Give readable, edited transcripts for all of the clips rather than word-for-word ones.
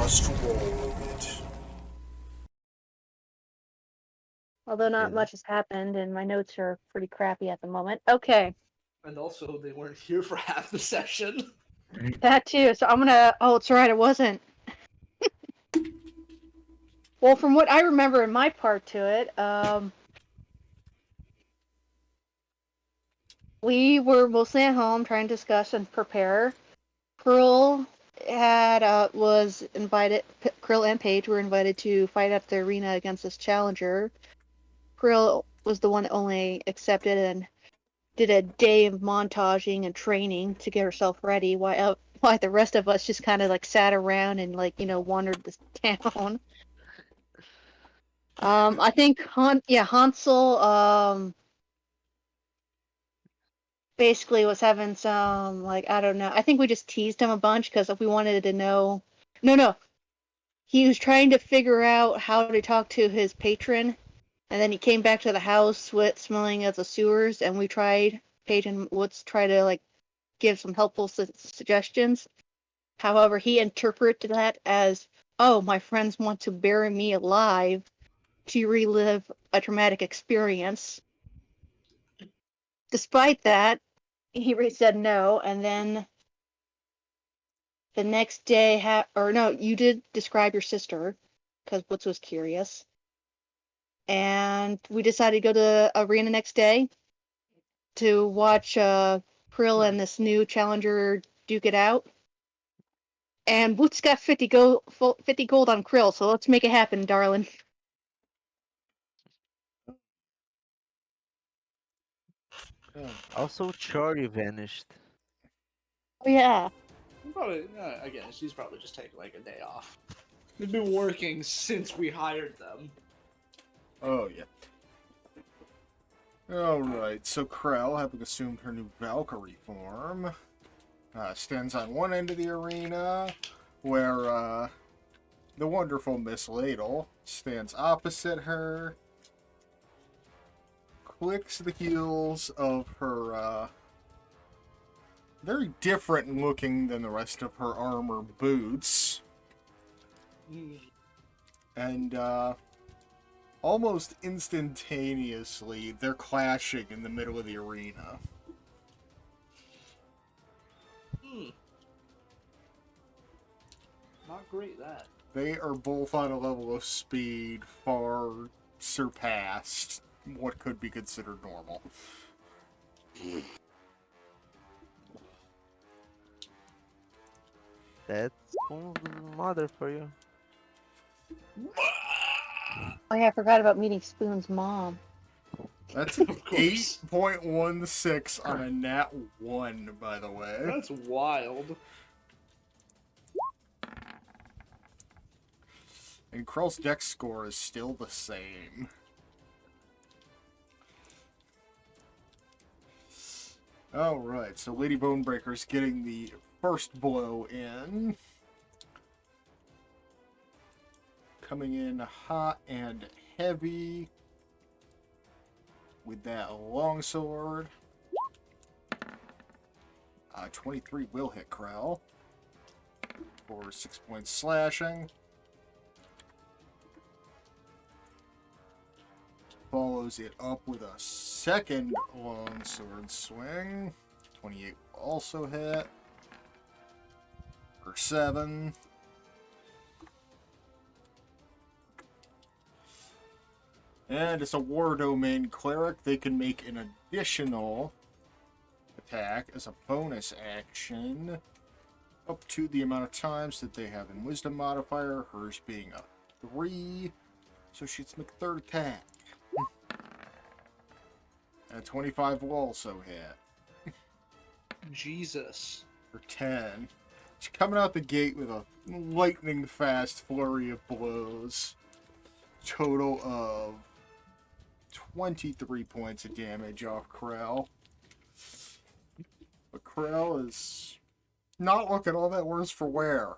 just roll it. Although not much has happened, and my notes are pretty crappy at the moment. Okay. And also, they weren't here for half the session. That too. So I'm gonna. Oh, it's right. It wasn't. Well, from what I remember in my part to it, we were mostly at home trying to discuss and prepare. Krill was invited. Krill and Paige were invited to fight at the arena against this challenger. Krill was the one that only accepted and did a day of montaging and training to get herself ready, while the rest of us just kind of like sat around and wandered this town. I think Hansel basically was having some, like, I don't know. I think we just teased him a bunch because we wanted to know. No. He was trying to figure out how to talk to his patron, and then he came back to the house with smelling of the sewers, and Paige and Woods try to, like, give some helpful suggestions. However, he interpreted that as, oh, my friends want to bury me alive to relive a traumatic experience. Despite that, he said no, and then the next day, you did describe your sister, because Woods was curious. And we decided to go to the arena next day to watch Krill and this new challenger duke it out. And Woods got 50 gold on Krill, so let's make it happen, darling. Also, Charlie vanished. Oh, yeah. Probably, again, she's probably just taking like a day off. They've been working since we hired them. Oh, yeah. Alright, so Krell, having assumed her new Valkyrie form, stands on one end of the arena, where the wonderful Miss Ladle stands opposite her, clicks the heels of her very different looking than the rest of her armor boots, and almost instantaneously they're clashing in the middle of the arena. Not great, that. They are both on a level of speed far surpassed what could be considered normal. That's mother for you. Oh, yeah, I forgot about meeting Spoon's mom. That's 8.16 on a nat 1, by the way. That's wild. And Krell's dex score is still the same. Alright, so Lady Bonebreaker's getting the first blow in. Coming in hot and heavy with that longsword. 23 will hit Krell for 6 points slashing. Follows it up with a second longsword swing. 28 will also hit for 7. And as a War Domain Cleric, they can make an additional attack as a bonus action up to the amount of times that they have in Wisdom modifier, hers being a 3, so she's make a third attack. And 25 will also hit. Jesus. For 10. She's coming out the gate with a lightning fast flurry of blows. Total of 23 points of damage off Krell. But Krell is not looking all that worse for wear.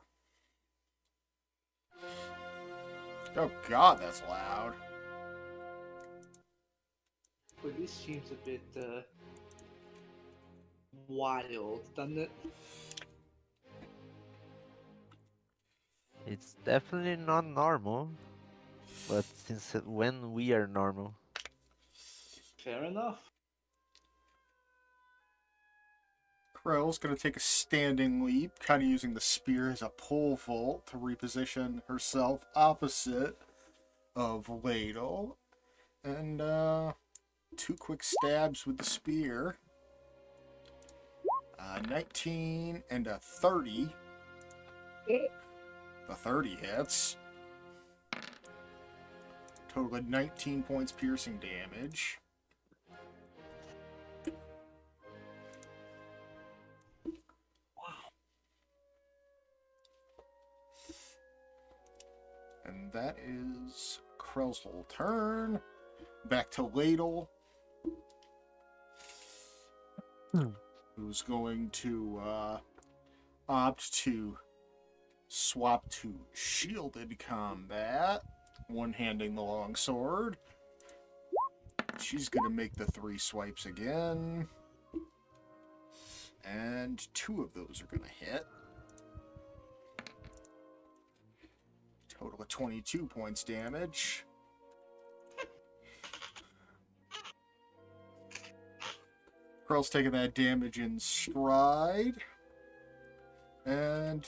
Oh god, that's loud. But this seems a bit, wild, doesn't it? It's definitely not normal, but since when we are normal, Fair enough. Krell's going to take a standing leap, kind of using the spear as a pole vault to reposition herself opposite of Ladle. And 2 quick stabs with the spear. 19 and a 30. The 30 hits. Total of 19 points piercing damage. And that is Krell's whole turn. Back to Ladle. Who's going to opt to swap to shielded combat. One-handing the longsword. She's going to make the 3 swipes again. And 2 of those are going to hit. Total of 22 points damage. Krell's taking that damage in stride. And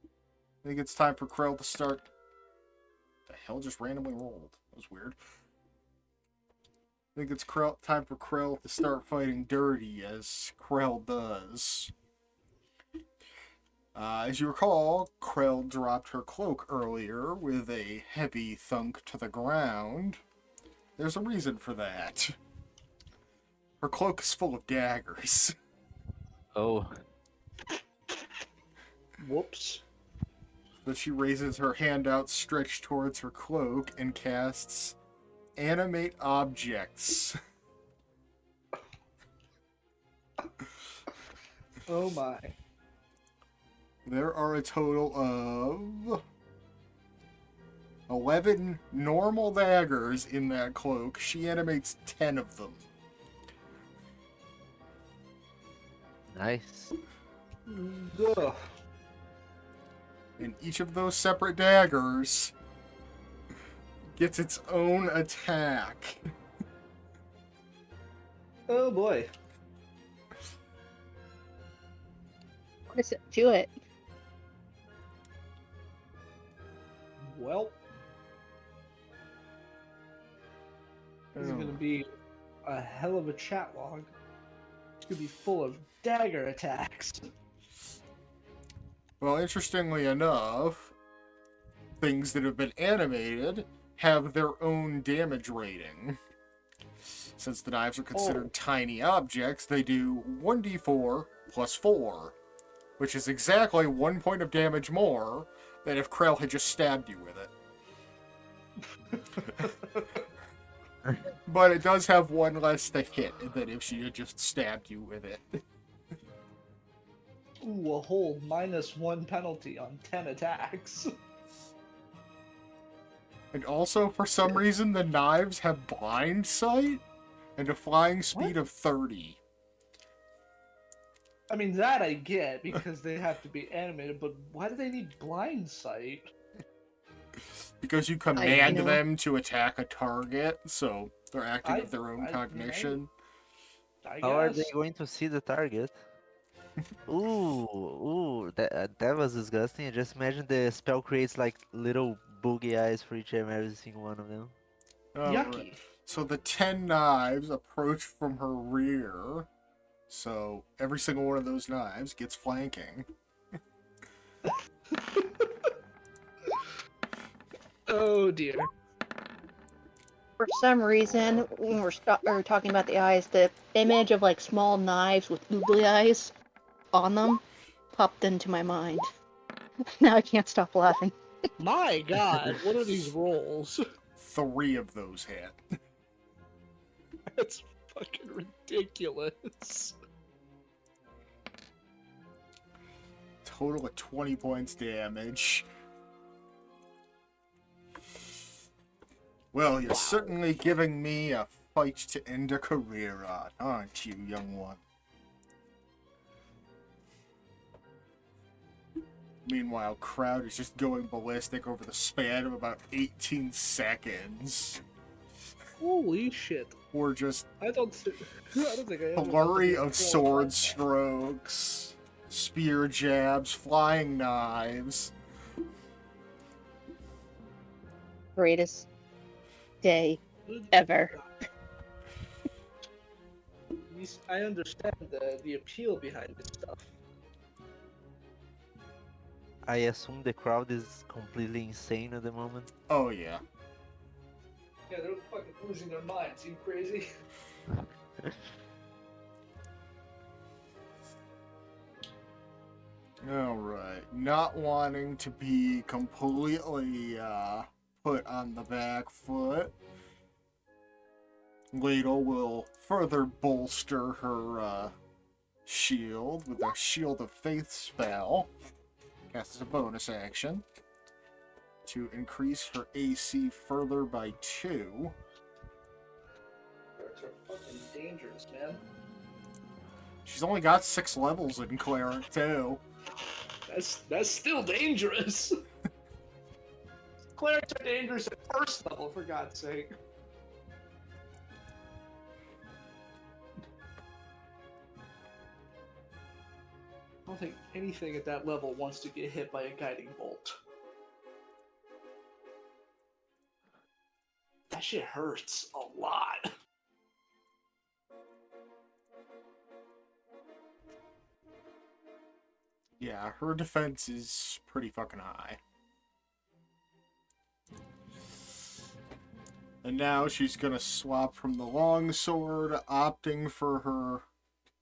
I think it's time for Krell to start. The hell just randomly rolled? That was weird. I think it's time for Krell to start fighting dirty, as Krell does. As you recall, Krell dropped her cloak earlier with a heavy thunk to the ground. There's a reason for that. Her cloak is full of daggers. oh, Whoops. But she raises her hand out, stretched towards her cloak, and casts Animate Objects. Oh my. There are a total of 11 normal daggers in that cloak. She animates 10 of them. nice. Ugh. And each of those separate daggers gets its own attack. Oh boy. What does it do it? Well, this is gonna be a hell of a chat log. It's gonna be full of dagger attacks. Well, interestingly enough, things that have been animated have their own damage rating. Since the knives are considered tiny objects, they do 1d4 plus 4, which is exactly 1 point of damage more than if Krell had just stabbed you with it. But it does have 1 less to hit than if she had just stabbed you with it. Ooh, a whole -1 penalty on 10 attacks. And also, for some reason, the knives have blind sight and a flying speed of 30. I mean, that I get, because they have to be animated, but why do they need blind sight? Because you command know. them to attack a target, so they're acting with their own I- cognition. I How are guess. they going to see the target? Ooh, that was disgusting. Just imagine the spell creates like little boogie eyes for each and every single one of them. Yucky. So the 10 knives approach from her rear. So every single one of those knives gets flanking. Oh dear. For some reason, when we're talking about the eyes, the image of like small knives with googly eyes on them popped into my mind. Now I can't stop laughing. My god, what are these rolls? 3 of those hit. That's fucking ridiculous. Total of 20 points damage. Well, you're certainly giving me a fight to end a career on, aren't you, young one? Meanwhile, Crowd is just going ballistic over the span of about 18 seconds. Holy shit! Or just I don't think I ever flurry got to of do a full sword combat. strokes, spear jabs, flying knives. Greatest day ever. I understand the appeal behind this stuff. I assume the crowd is completely insane at the moment. Oh yeah. Yeah, they're fucking losing their minds. You crazy? Alright. Not wanting to be completely put on the back foot, Ladle will further bolster her shield with a Shield of Faith spell. Cast as a bonus action to increase her AC further by 2. Clerics are fucking dangerous, man. She's only got 6 levels in Cleric, too. That's still dangerous. Clerics are dangerous at first level, for God's sake. I don't think anything at that level wants to get hit by a guiding bolt. That shit hurts a lot. Yeah, her defense is pretty fucking high. And now she's gonna swap from the longsword, opting for her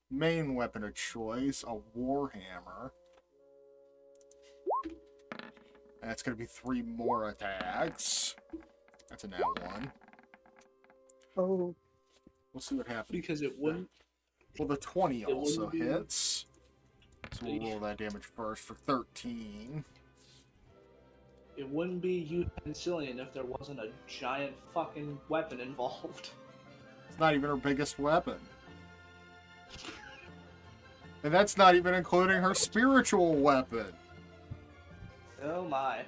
main weapon of choice, a warhammer. That's gonna be 3 more attacks. That's a nat 1. Oh. We'll see what happens. Because it wouldn't. Well, the 20 It also wouldn't be- hits. So we'll roll that damage first for 13. It wouldn't be utensillian if there wasn't a giant fucking weapon involved. It's not even her biggest weapon. And that's not even including her spiritual weapon. Oh my.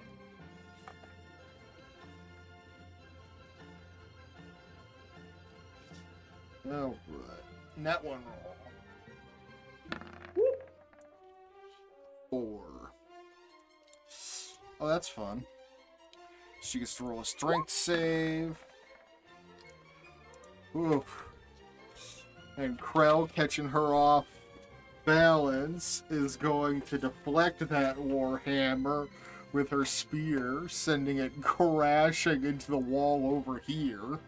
Oh, right. Net 1 roll. 4. Oh, that's fun. She gets to roll a strength save. Oof. And Krell, catching her off balance, is going to deflect that warhammer with her spear, sending it crashing into the wall over here.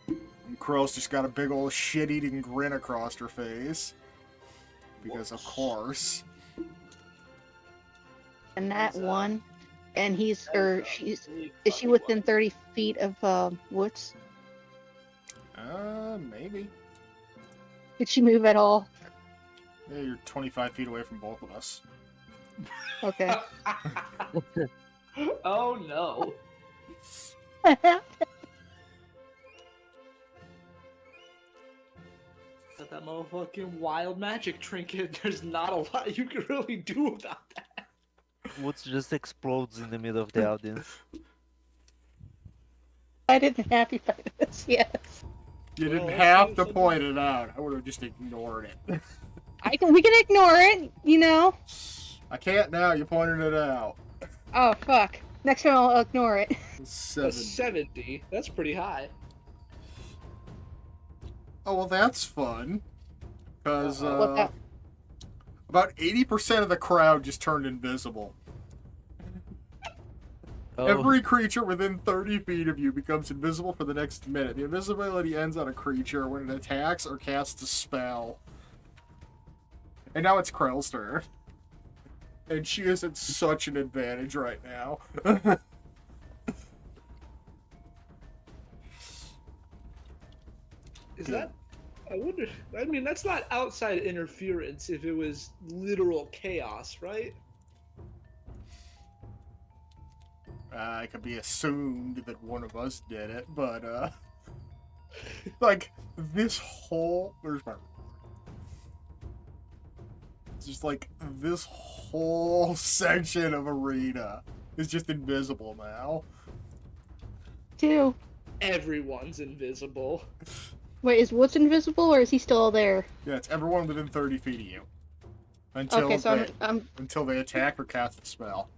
And Krell's just got a big old shit-eating grin across her face. Because of course. And that one, and he's or she's is she within 30 feet of Woods? Maybe. Did she move at all? Yeah, you're 25 feet away from both of us. Okay. Oh no. Got that motherfucking wild magic trinket. There's not a lot you can really do about that. Woods just explodes in the middle of the audience. I didn't have you by this, yes. You didn't Well, have so- to so- point it out. I would have just ignored it. We can ignore it, you know. I can't now. You pointed it out. Oh fuck. Next time I'll ignore it. A 7. 70. That's pretty high. Oh, well, that's fun. Because What that? about 80% of the crowd just turned invisible. Oh, Every creature within 30 feet of you becomes invisible for the next minute. The invisibility ends on a creature when it attacks or casts a spell. And now it's Krell's turn. And she is at such an advantage right now. Is Good. that? I wonder. I mean, that's not outside interference if it was literal chaos, right? It could be assumed that one of us did it, but, like, this whole... Where's my... just like this whole section of arena is just invisible now. 2. Everyone's invisible. Wait, is Woods invisible or is he still there? Yeah, it's everyone within 30 feet of you. Until Okay, so they, I'm until they attack or cast a spell.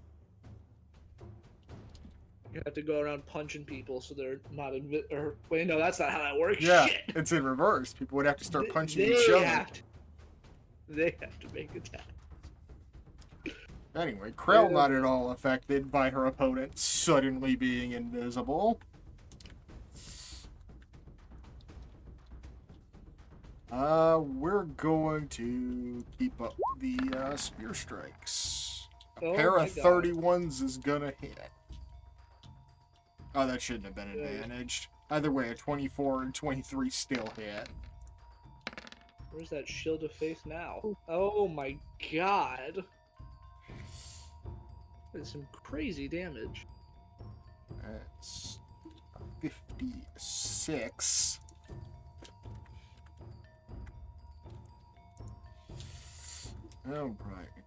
You have to go around punching people so they're not or wait, no, that's not how that works. Yeah, Shit. it's in reverse. People would have to start punching They each other. They have to make attack. Anyway, Krell Yeah. not at all affected by her opponent suddenly being invisible. We're going to keep up the spear strikes. A Oh pair my of God. 31s is gonna hit. Oh, that shouldn't have been advantaged. Either way, a 24 and 23 still hit. Where's that shield of faith now? Oh my god. That's some crazy damage. That's 56. Alright,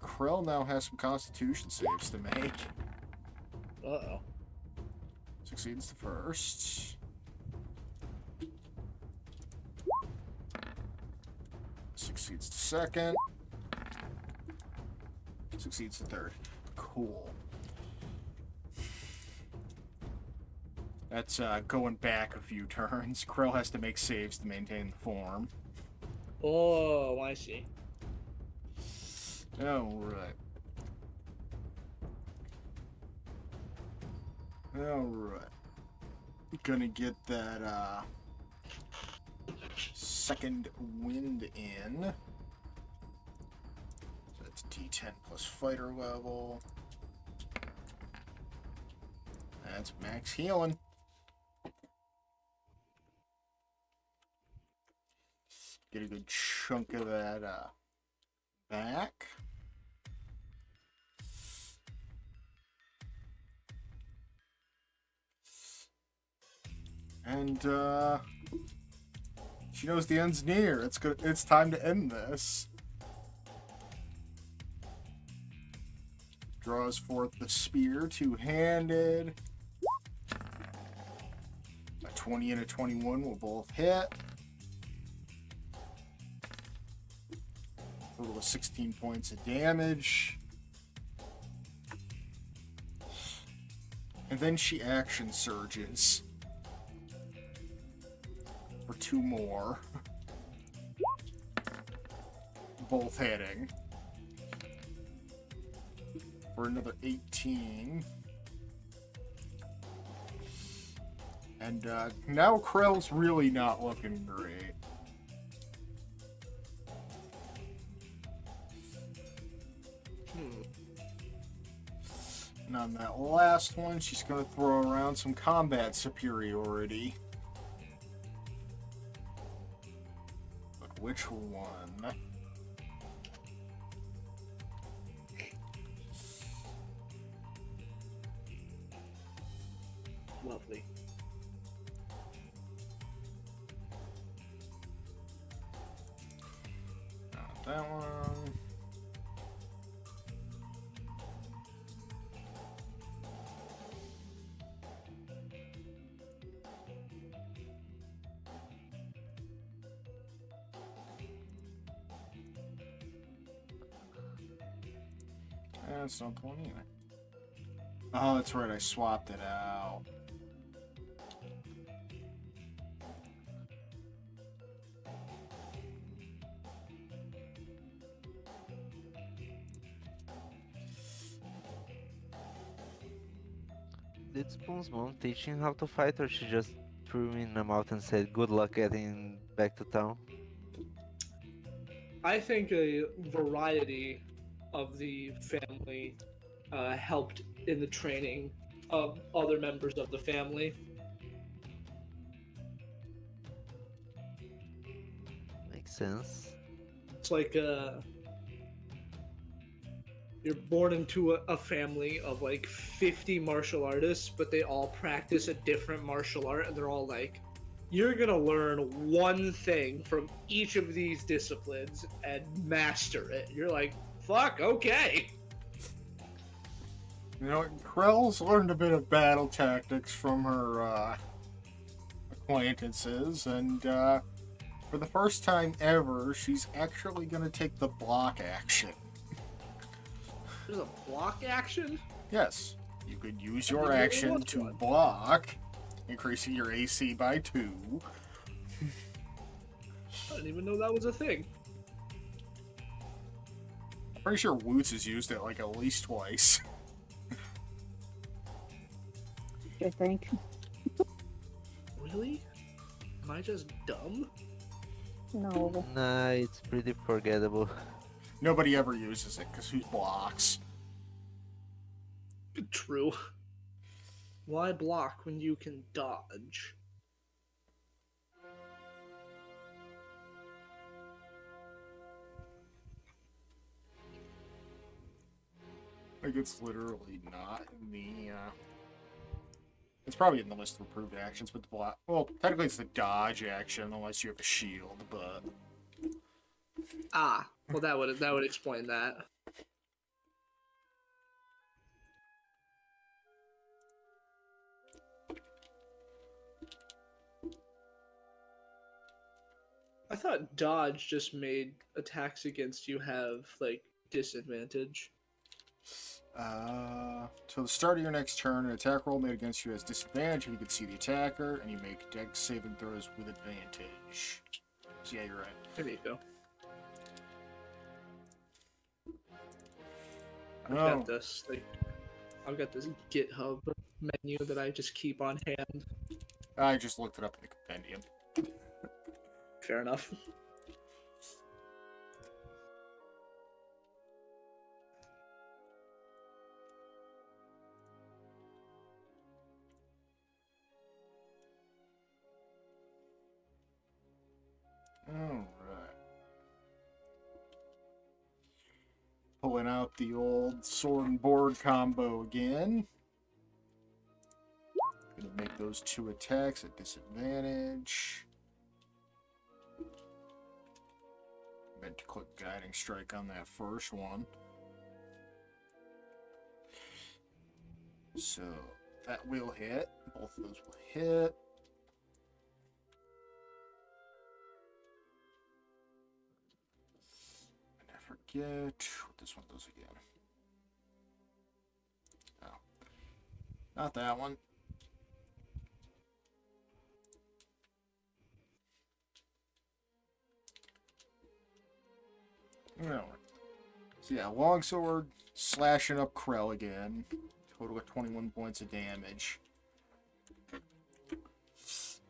Krell now has some constitution saves to make. Uh-oh. Succeeds the first. Succeeds the second. Succeeds the third. Cool. That's going back a few turns. Krell has to make saves to maintain the form. Oh, I see. Alright. Alright. Gonna get that second wind in. So that's D10 plus fighter level. That's max healing. Get a good chunk of that back. And she knows the end's near. It's time to end this. Draws forth the spear, two-handed. A 20 and a 21 will both hit. Total of 16 points of damage. And then she action surges. For 2 more. Both hitting. For another 18. And now Krell's really not looking great. And on that last one, she's going to throw around some combat superiority. But which one? Lovely. Not that one. That's not the one either. Oh, that's right, I swapped it out. Did Spoon's mom teach him how to fight, or she just threw him in the mouth and said, "Good luck getting back to town"? I think a variety of the family helped in the training of other members of the family. Makes sense. It's like you're born into a family of like 50 martial artists, but they all practice a different martial art, and they're all like you're gonna learn one thing from each of these disciplines and master it. You're like, fuck, okay. You know, Krell's learned a bit of battle tactics from her acquaintances, and for the first time ever, she's actually going to take the block action. There's a block action? Yes, you could use I your didn't know there action was to one. block, increasing your AC by 2. I didn't even know that was a thing. I'm pretty sure Woots has used it like at least twice. I think. Really? Am I just dumb? No. Nah, it's pretty forgettable. Nobody ever uses it, because who blocks? True. Why block when you can dodge? Like, it's literally not in the, it's probably in the list of approved actions, but the block... Well, technically it's the dodge action, unless you have a shield, but... Ah, well that would explain that. I thought dodge just made attacks against you have, like, disadvantage. Till the start of your next turn, an attack roll made against you has disadvantage if you can see the attacker, and you make dex saving throws with advantage. So yeah, you're right. There you go. Oh. I've got this GitHub menu that I just keep on hand. I just looked it up in the compendium. Fair enough. Alright. Pulling out the old sword and board combo again. Gonna make those 2 attacks at disadvantage. Meant to click Guiding Strike on that first one. So, that will hit. Both of those will hit. And I forget what this one does again. Oh. Not that one. No. So yeah, longsword slashing up Krell again. Total of 21 points of damage.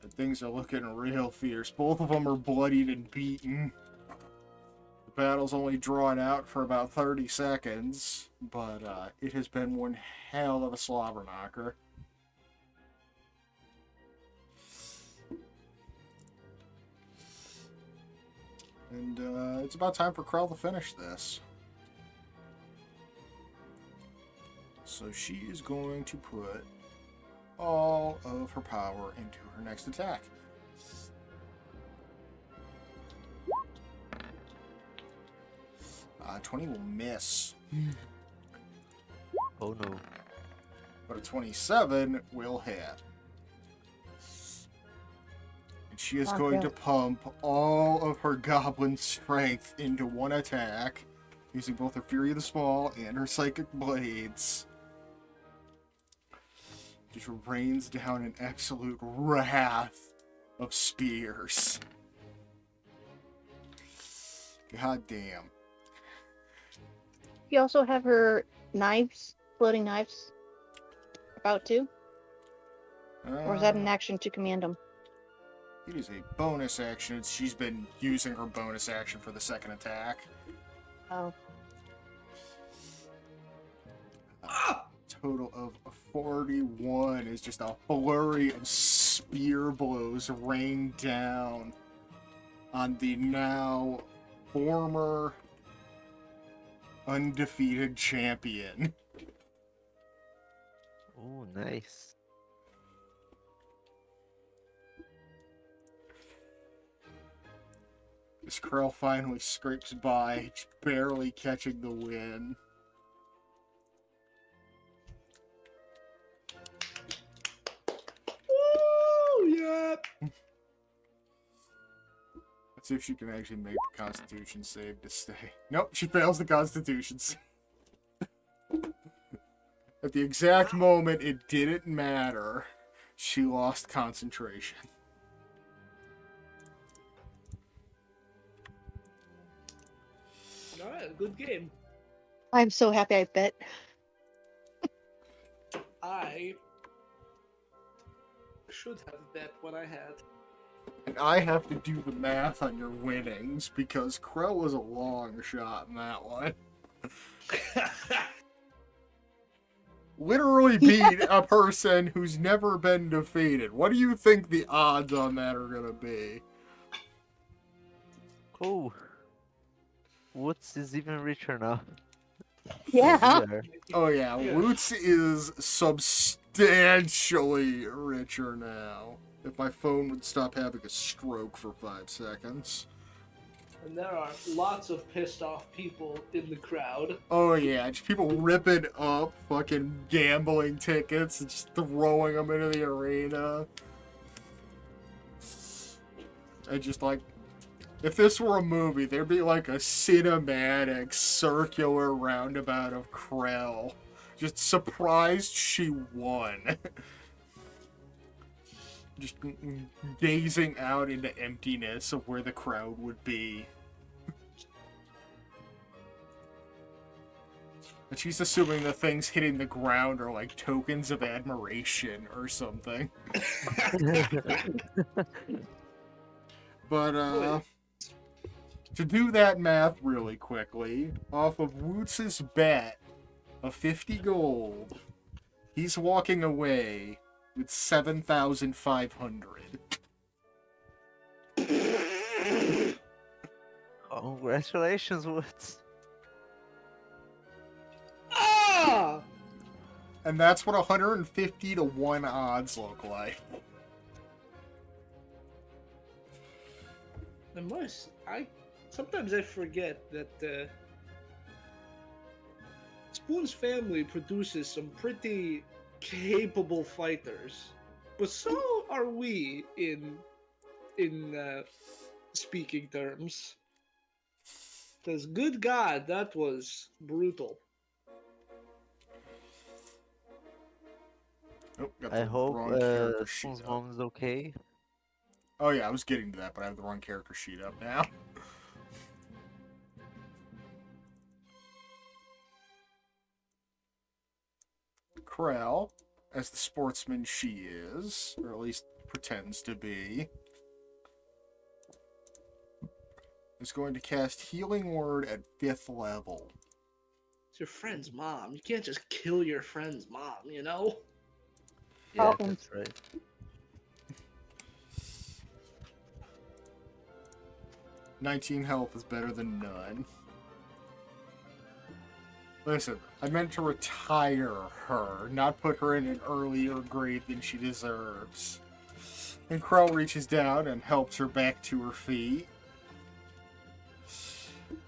And things are looking real fierce. Both of them are bloodied and beaten. The battle's only drawn out for about 30 seconds, but it has been one hell of a slobber knocker. And it's about time for Krell to finish this. So she is going to put all of her power into her next attack. 20 will miss, Oh no. but a 27 will hit. And she is going to pump all of her goblin strength into one attack, using both her Fury of the Small and her Psychic Blades. Just rains down an absolute wrath of spears. God damn. You also have her knives, floating knives, about to? Or is that an action to command them? It is a bonus action. She's been using her bonus action for the second attack. Oh. Total of 41 is just a flurry of spear blows rain down on the now former undefeated champion. Oh, nice. As Krell finally scrapes by, just barely catching the win. Woo! Yeah. Let's see if she can actually make the Constitution save to stay. Nope, she fails the Constitution save. At the exact moment it didn't matter, she lost concentration. Alright, good game. I'm so happy I bet. I should have bet what I had. And I have to do the math on your winnings, because Krell was a long shot in that one. Literally beat a person who's never been defeated. What do you think the odds on that are gonna be? Oh. Woods is even richer now. Yeah. Here. Oh yeah, Yeah. Lutz is substantially richer now. If my phone would stop having a stroke for 5 seconds. And there are lots of pissed off people in the crowd. Oh yeah, just people ripping up fucking gambling tickets and just throwing them into the arena. And just like, if this were a movie, there'd be like a cinematic circular roundabout of Krell. Just surprised she won. Just gazing out into emptiness of where the crowd would be. And she's assuming the things hitting the ground are like tokens of admiration or something. But, to do that math really quickly, off of Woots's bet of 50 gold, he's walking away with 7,500. Congratulations, Woods. Ah! And that's what 150 to 1 odds look like. Sometimes I forget that Spoon's family produces some pretty capable fighters, but so are we in speaking terms. Because good God, that was brutal. Oh, got I the hope wrong character sheet Spoon's up. mom is okay. Oh yeah, I was getting to that, but I have the wrong character sheet up now. Krell, as the sportsman she is, or at least pretends to be, is going to cast Healing Word at 5th level. It's your friend's mom. You can't just kill your friend's mom, you know? Yeah, Oh. that's right. 19 health is better than none. Listen, I meant to retire her, not put her in an earlier grade than she deserves. And Krell reaches down and helps her back to her feet.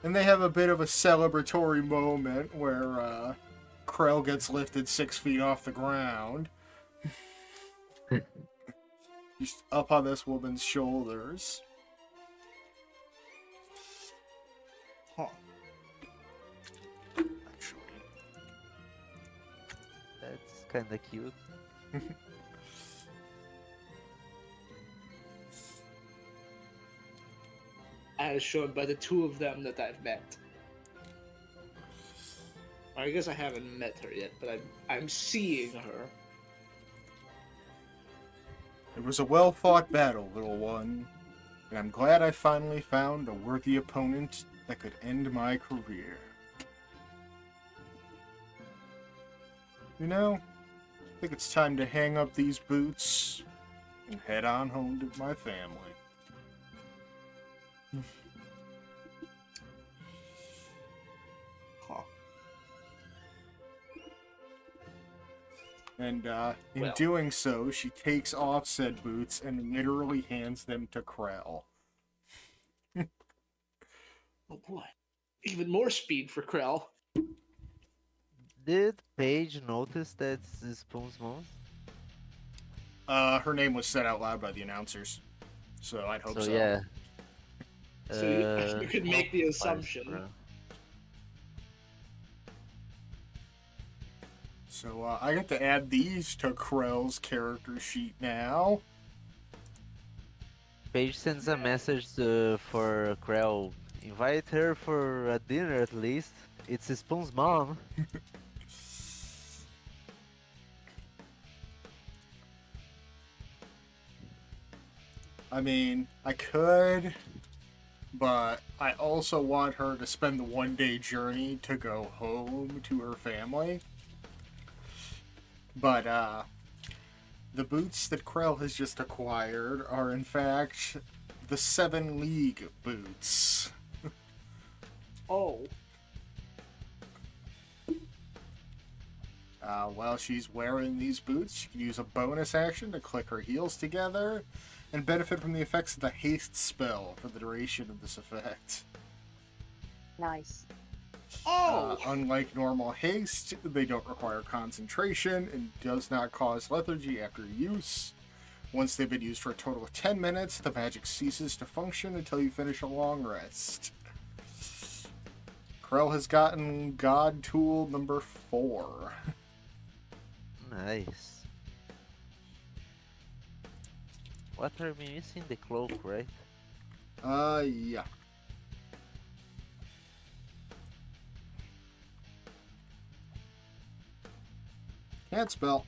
And they have a bit of a celebratory moment where Krell gets lifted 6 feet off the ground. Just up on this woman's shoulders. Huh. Actually. That's kind of cute. As shown by the two of them that I've met. I guess I haven't met her yet, but I'm seeing her. It was a well-fought battle, little one, and I'm glad I finally found a worthy opponent that could end my career. You know, I think it's time to hang up these boots and head on home to my family. Huh. And in Well. doing so, she takes off said boots and literally hands them to Krell. Oh boy. Even more speed for Krell. Did Paige notice that it's Spoon's mom? Her name was said out loud by the announcers, so I'd hope So so. yeah. So you could make the assumption. So I get to add these to Krell's character sheet now. Paige sends a message for Krell. Invite her for a dinner at least. It's Spoon's mom. I mean, I could, but I also want her to spend the one-day journey to go home to her family. But, the boots that Krell has just acquired are, in fact, the 7 League boots. Oh. While she's wearing these boots, she can use a bonus action to click her heels together and benefit from the effects of the haste spell for the duration of this effect. Nice. Oh! Unlike normal haste, they don't require concentration and does not cause lethargy after use. Once they've been used for a total of 10 minutes, the magic ceases to function until you finish a long rest. Krell has gotten God Tool number 4. Nice. What are we missing? The cloak, right? Yeah. Can't spell.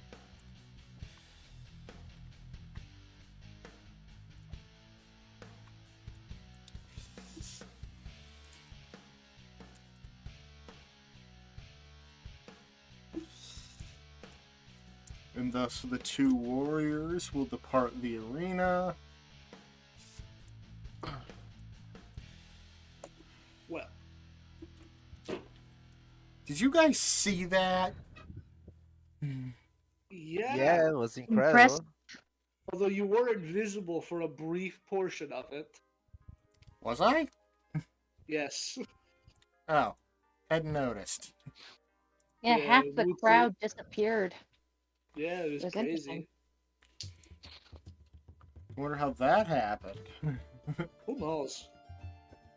And thus the 2 warriors will depart the arena. Well, Did you guys see that? yeah. It was incredible. Impressive. Although you were invisible for a brief portion of it. Was I? Yes. Oh, hadn't noticed. Yeah, Yeah, half the me too. crowd disappeared. Yeah, it was That's crazy. interesting. I wonder how that happened. Who knows?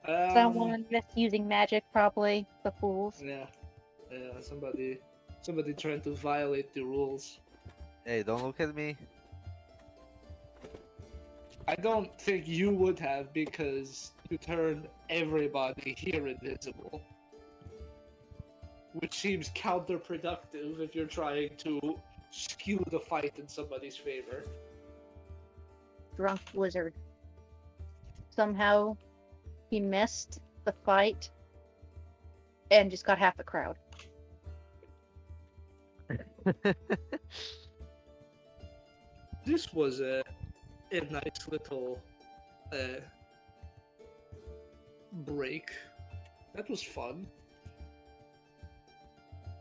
Someone misusing magic, probably. The fools. Yeah. Yeah, somebody trying to violate the rules. Hey, don't look at me. I don't think you would have because you turned everybody here invisible. Which seems counterproductive if you're trying to skew the fight in somebody's favor. Drunk wizard. Somehow he missed the fight and just got half the crowd. This was a nice little break. That was fun.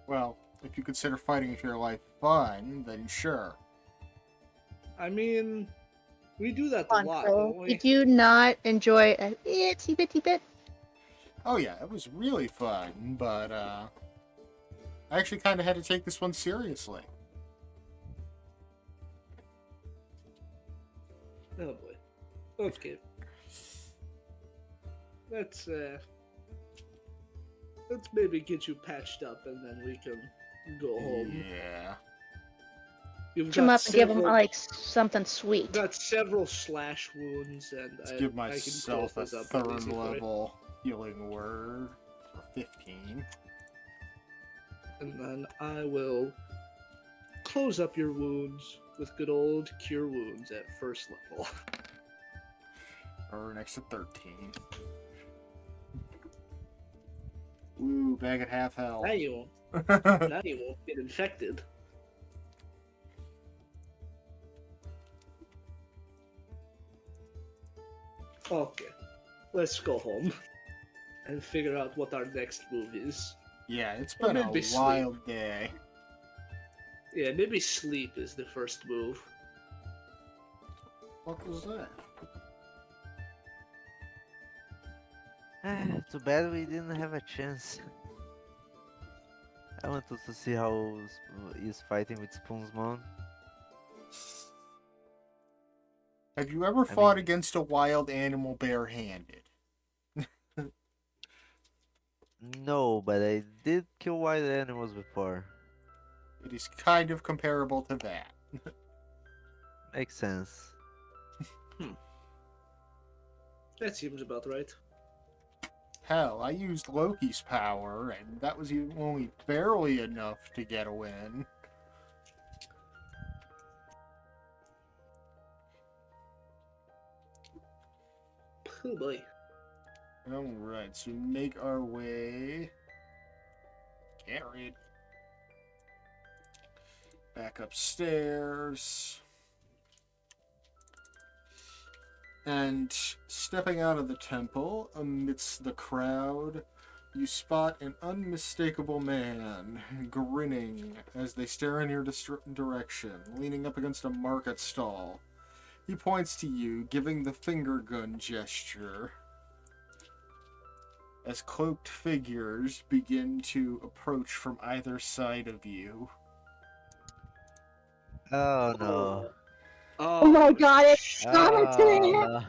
Well, if you consider fighting for your life fun, then sure. I mean, we do that Fun, a lot, so don't we? did you not enjoy a itsy bitsy bit? Oh yeah, it was really fun, but I actually kind of had to take this one seriously. Oh boy. Okay. Let's maybe get you patched up and then we can go home. Yeah. You've Push him got up and give him several- like something sweet. You've got several slash wounds and Let's I give can myself a close those up pretty 3rd easily. level healing word for 15. And then I will close up your wounds with good old cure wounds at 1st level. Or next to 13. Ooh, back at half health. Now you won't get infected. Okay, let's go home and figure out what our next move is. Yeah, it's Or been a maybe sleep. wild day. Yeah, maybe sleep is the first move. What was that? Too bad we didn't have a chance. I wanted to see how is fighting with Spoonsmon. Have you ever I fought mean- against a wild animal barehanded? No, but I did kill wild animals before. It is kind of comparable to that. Makes sense. That seems about right. Hell, I used Loki's power, and that was only barely enough to get a win. Oh boy. Alright, so we make our way. Can't read. Back upstairs. And stepping out of the temple, amidst the crowd, you spot an unmistakable man, grinning as they stare in your direction, leaning up against a market stall. He points to you, giving the finger gun gesture, as cloaked figures begin to approach from either side of you. Oh no. Oh, Oh my god, it's Jonathan! Oh,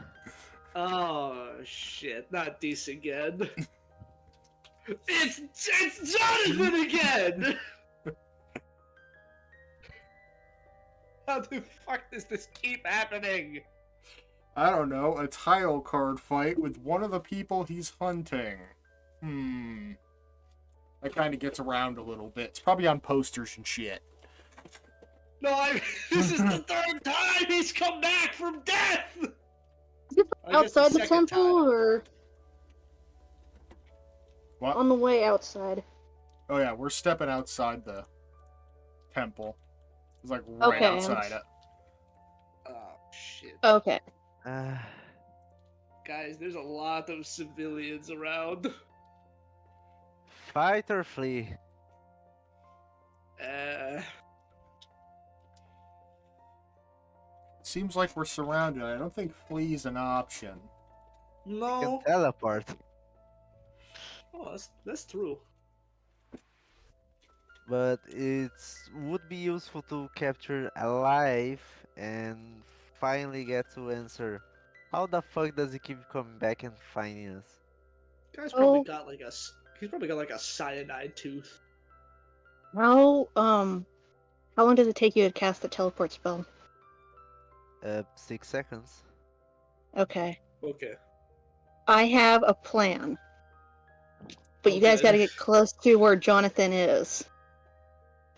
Oh shit! Not this again. It's Jonathan again. How the fuck does this keep happening? I don't know, a tile card fight with one of the people he's hunting. That kind of gets around a little bit. It's probably on posters and shit. No, this is the third time he's come back from death. I guess Outside the second temple time. or What? on the way outside? Oh yeah, we're stepping outside the temple. It's like right Okay. outside it. Oh shit, Okay. guys! There's a lot of civilians around. fight or flee? Seems like we're surrounded. I don't think flee's an option. Can No. teleport. Oh, that's true. But it would be useful to capture alive and finally get to answer. How the fuck does he keep coming back and finding us? Guy's probably Oh. got like he's probably got like a cyanide tooth. How long does it take you to cast the teleport spell? 6 seconds. Okay. Okay. I have a plan. But you guys Okay. gotta get close to where Jonathan is.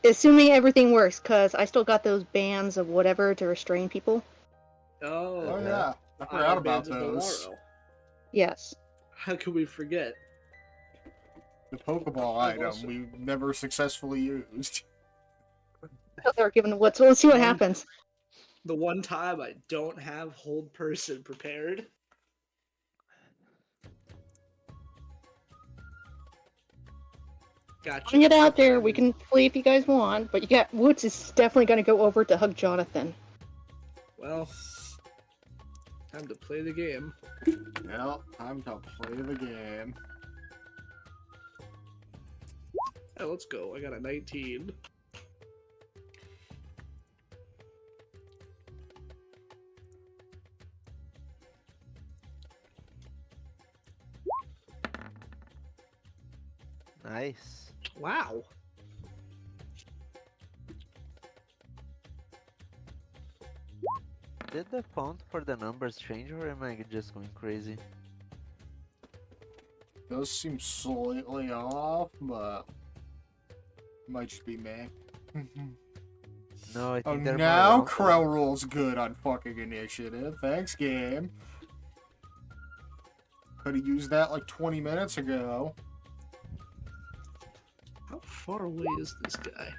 Assuming everything works, because I still got those bands of whatever to restrain people. Oh, Oh Okay. yeah, I forgot Iron about Bands of those. Tomorrow. Yes. How could we forget? The Pokeball I've item also- we've never successfully used. They're given what, so let's see what One- happens. The one time I don't have hold person prepared. Gotcha. Putting it out there, we can flee if you guys want, but you got Woods is definitely gonna go over to hug Jonathan. Well, time to play the game. Yeah, time to play the game. Hey, let's go. I got a 19. Nice. Wow. Did the font for the numbers change or am I just going crazy? Does seem slightly off, but it might just be me. No, I Oh, think they're now more round. Crow rolls good on fucking initiative. Thanks, game. Could have used that like 20 minutes ago. How far away is this guy?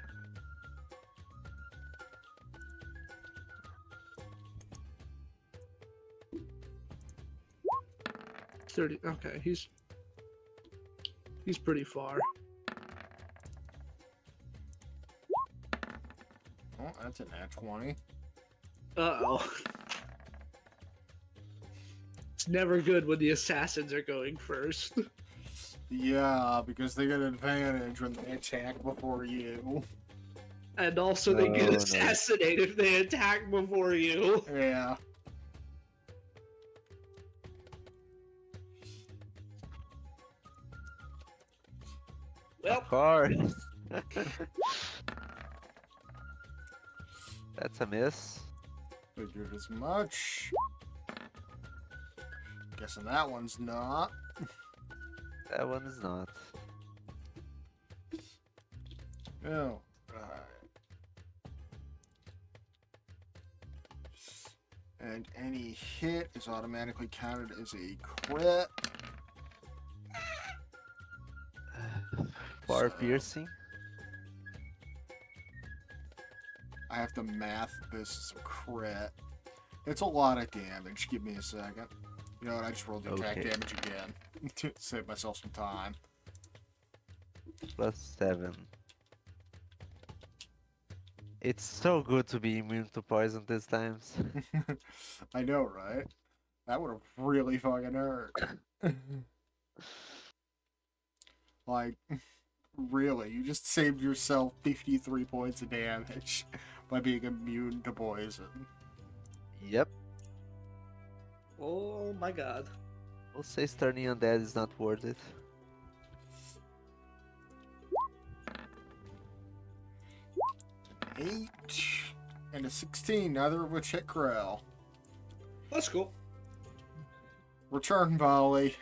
$30. Okay, he's pretty far. Oh, that's an nat 20. Uh oh. It's never good when the assassins are going first. Yeah, because they get an advantage when they attack before you. And also they get No. assassinated if they attack before you. Yeah. Well, Of course. That's a miss. Figured as much. Guessing that one's not. That one is not. Oh, right. And any hit is automatically counted as a crit. Bar So- piercing. I have to math this as a crit. It's a lot of damage. Give me a second. You know what? I just rolled the attack Okay. damage again to save myself some time. +7. It's so good to be immune to poison these times. I know, right? That would have really fucking hurt. Like, really, you just saved yourself 53 points of damage by being immune to poison. Yep. oh my god. We'll say turning undead is not worth it. Eight and a 16, neither of which hit Corral. That's cool. Return volley.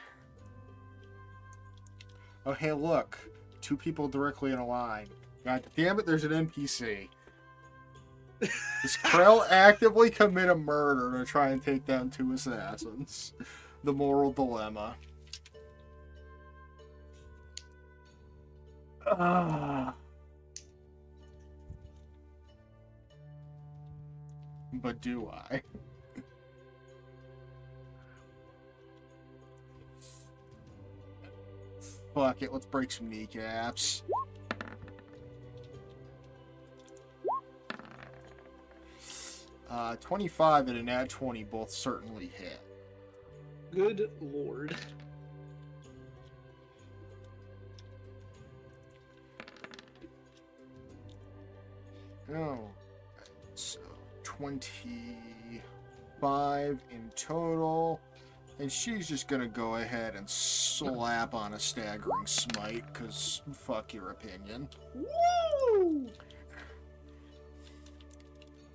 Oh, hey, look. Two people directly in a line. God damn it, there's an NPC. Does Krell actively commit a murder to try and take down two assassins? The moral dilemma. But do I? Fuck it, let's break some kneecaps. Uh, 25 and an add 20 both certainly hit. Good lord. Oh, so 25 in total. And she's just gonna go ahead and slap on a staggering smite, because fuck your opinion. Woo!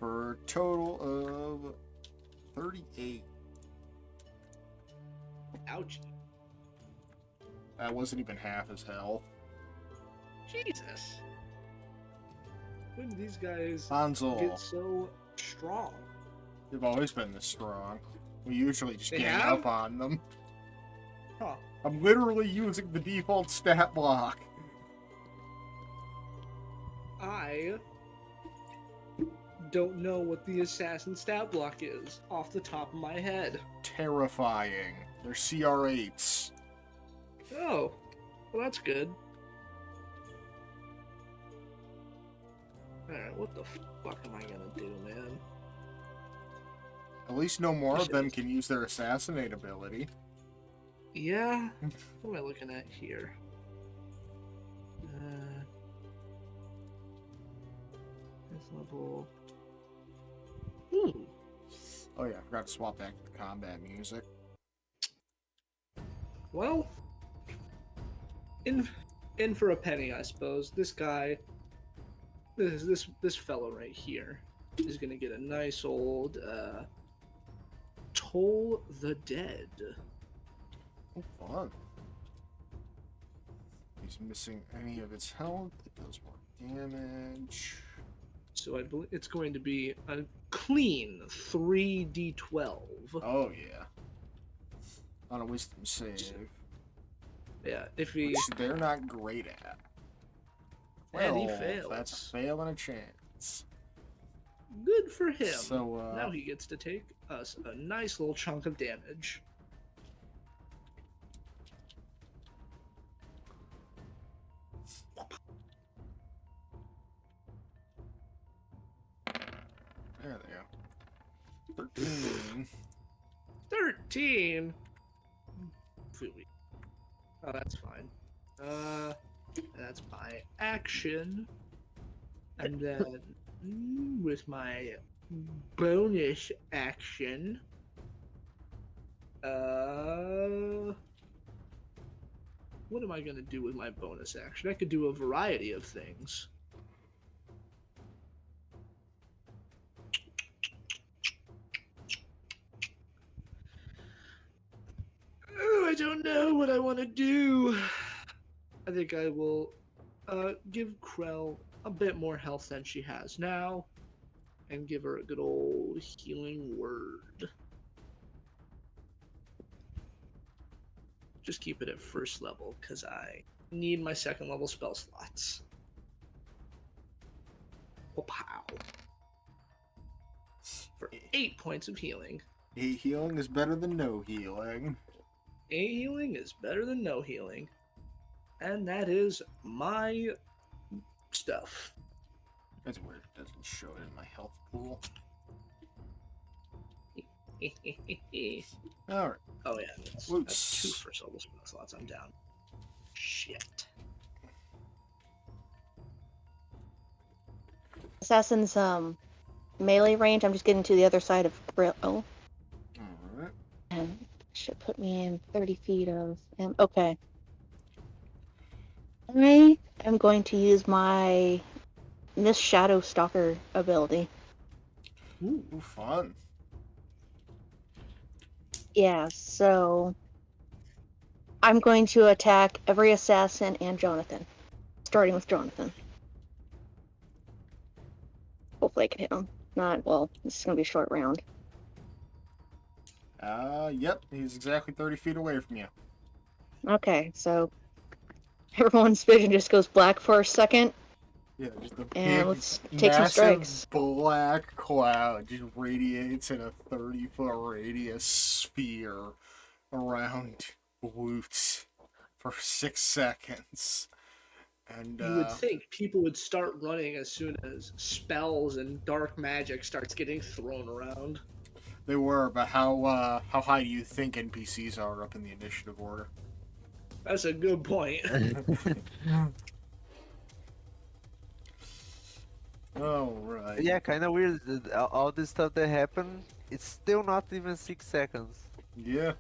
For a total of 38. Ouch. That wasn't even half his health. Jesus. When did these guys Hansel, get so strong? they've always been this strong. We usually just They gang have? up on them. Huh. I'm literally using the default stat block. I don't know what the assassin stat block is off the top of my head. Terrifying. They're CR8s. Oh, well that's good. Alright, what the fuck am I gonna do, man? At least no more of them can use their assassinate ability. Yeah? What am I looking at here? This level. Ooh. Oh yeah, I forgot to swap back to the combat music. Well, in for a penny, I suppose. This guy, this fellow right here, is gonna get a nice old Toll the Dead. Oh, fun. He's missing any of its health. It does more damage. So I believe it's going to be a clean 3d12. Oh yeah. On a wisdom save. Yeah, if he Which they're not great at. and he 12, fails. That's a fail and a chance. Good for him. So, Now he gets to take us a nice little chunk of damage. there they go. 13. 14. Oh, that's fine. That's my action. And then with my bonus action, what am I gonna do with my bonus action? I could do a variety of things. Oh, I don't know what I want to do. I think I will give Krell a bit more health than she has now, and give her a good old healing word. Just keep it at first level, because I need my second level spell slots. Oh, pow. For 8 points of healing. 8 healing is better than no healing. 8 healing is better than no healing. And that is my stuff. That's weird. It doesn't show it in my health pool. Alright. Oh yeah, that's 2 first level spell slots. I'm down. Shit. Assassin's melee range. I'm just getting to the other side of Grill. Oh, Alright. and should put me in 30 feet of him. Okay. I am going to use my Miss Shadow Stalker ability. Ooh, fun. Yeah, so I'm going to attack every assassin and Jonathan, starting with Jonathan. Hopefully I can hit him. Not, well, this is going to be a short round. Yep, he's exactly 30 feet away from you. Okay, so everyone's vision just goes black for a second, Yeah, just a and big, let's take some massive strikes. black cloud just radiates in a 30-foot radius sphere around Boots for 6 seconds. And You would think people would start running as soon as spells and dark magic starts getting thrown around. they were, but how high do you think NPCs are up in the initiative order? That's a good point. Alright. Yeah, kind of weird. All this stuff that happened, it's still not even 6 seconds. Yeah.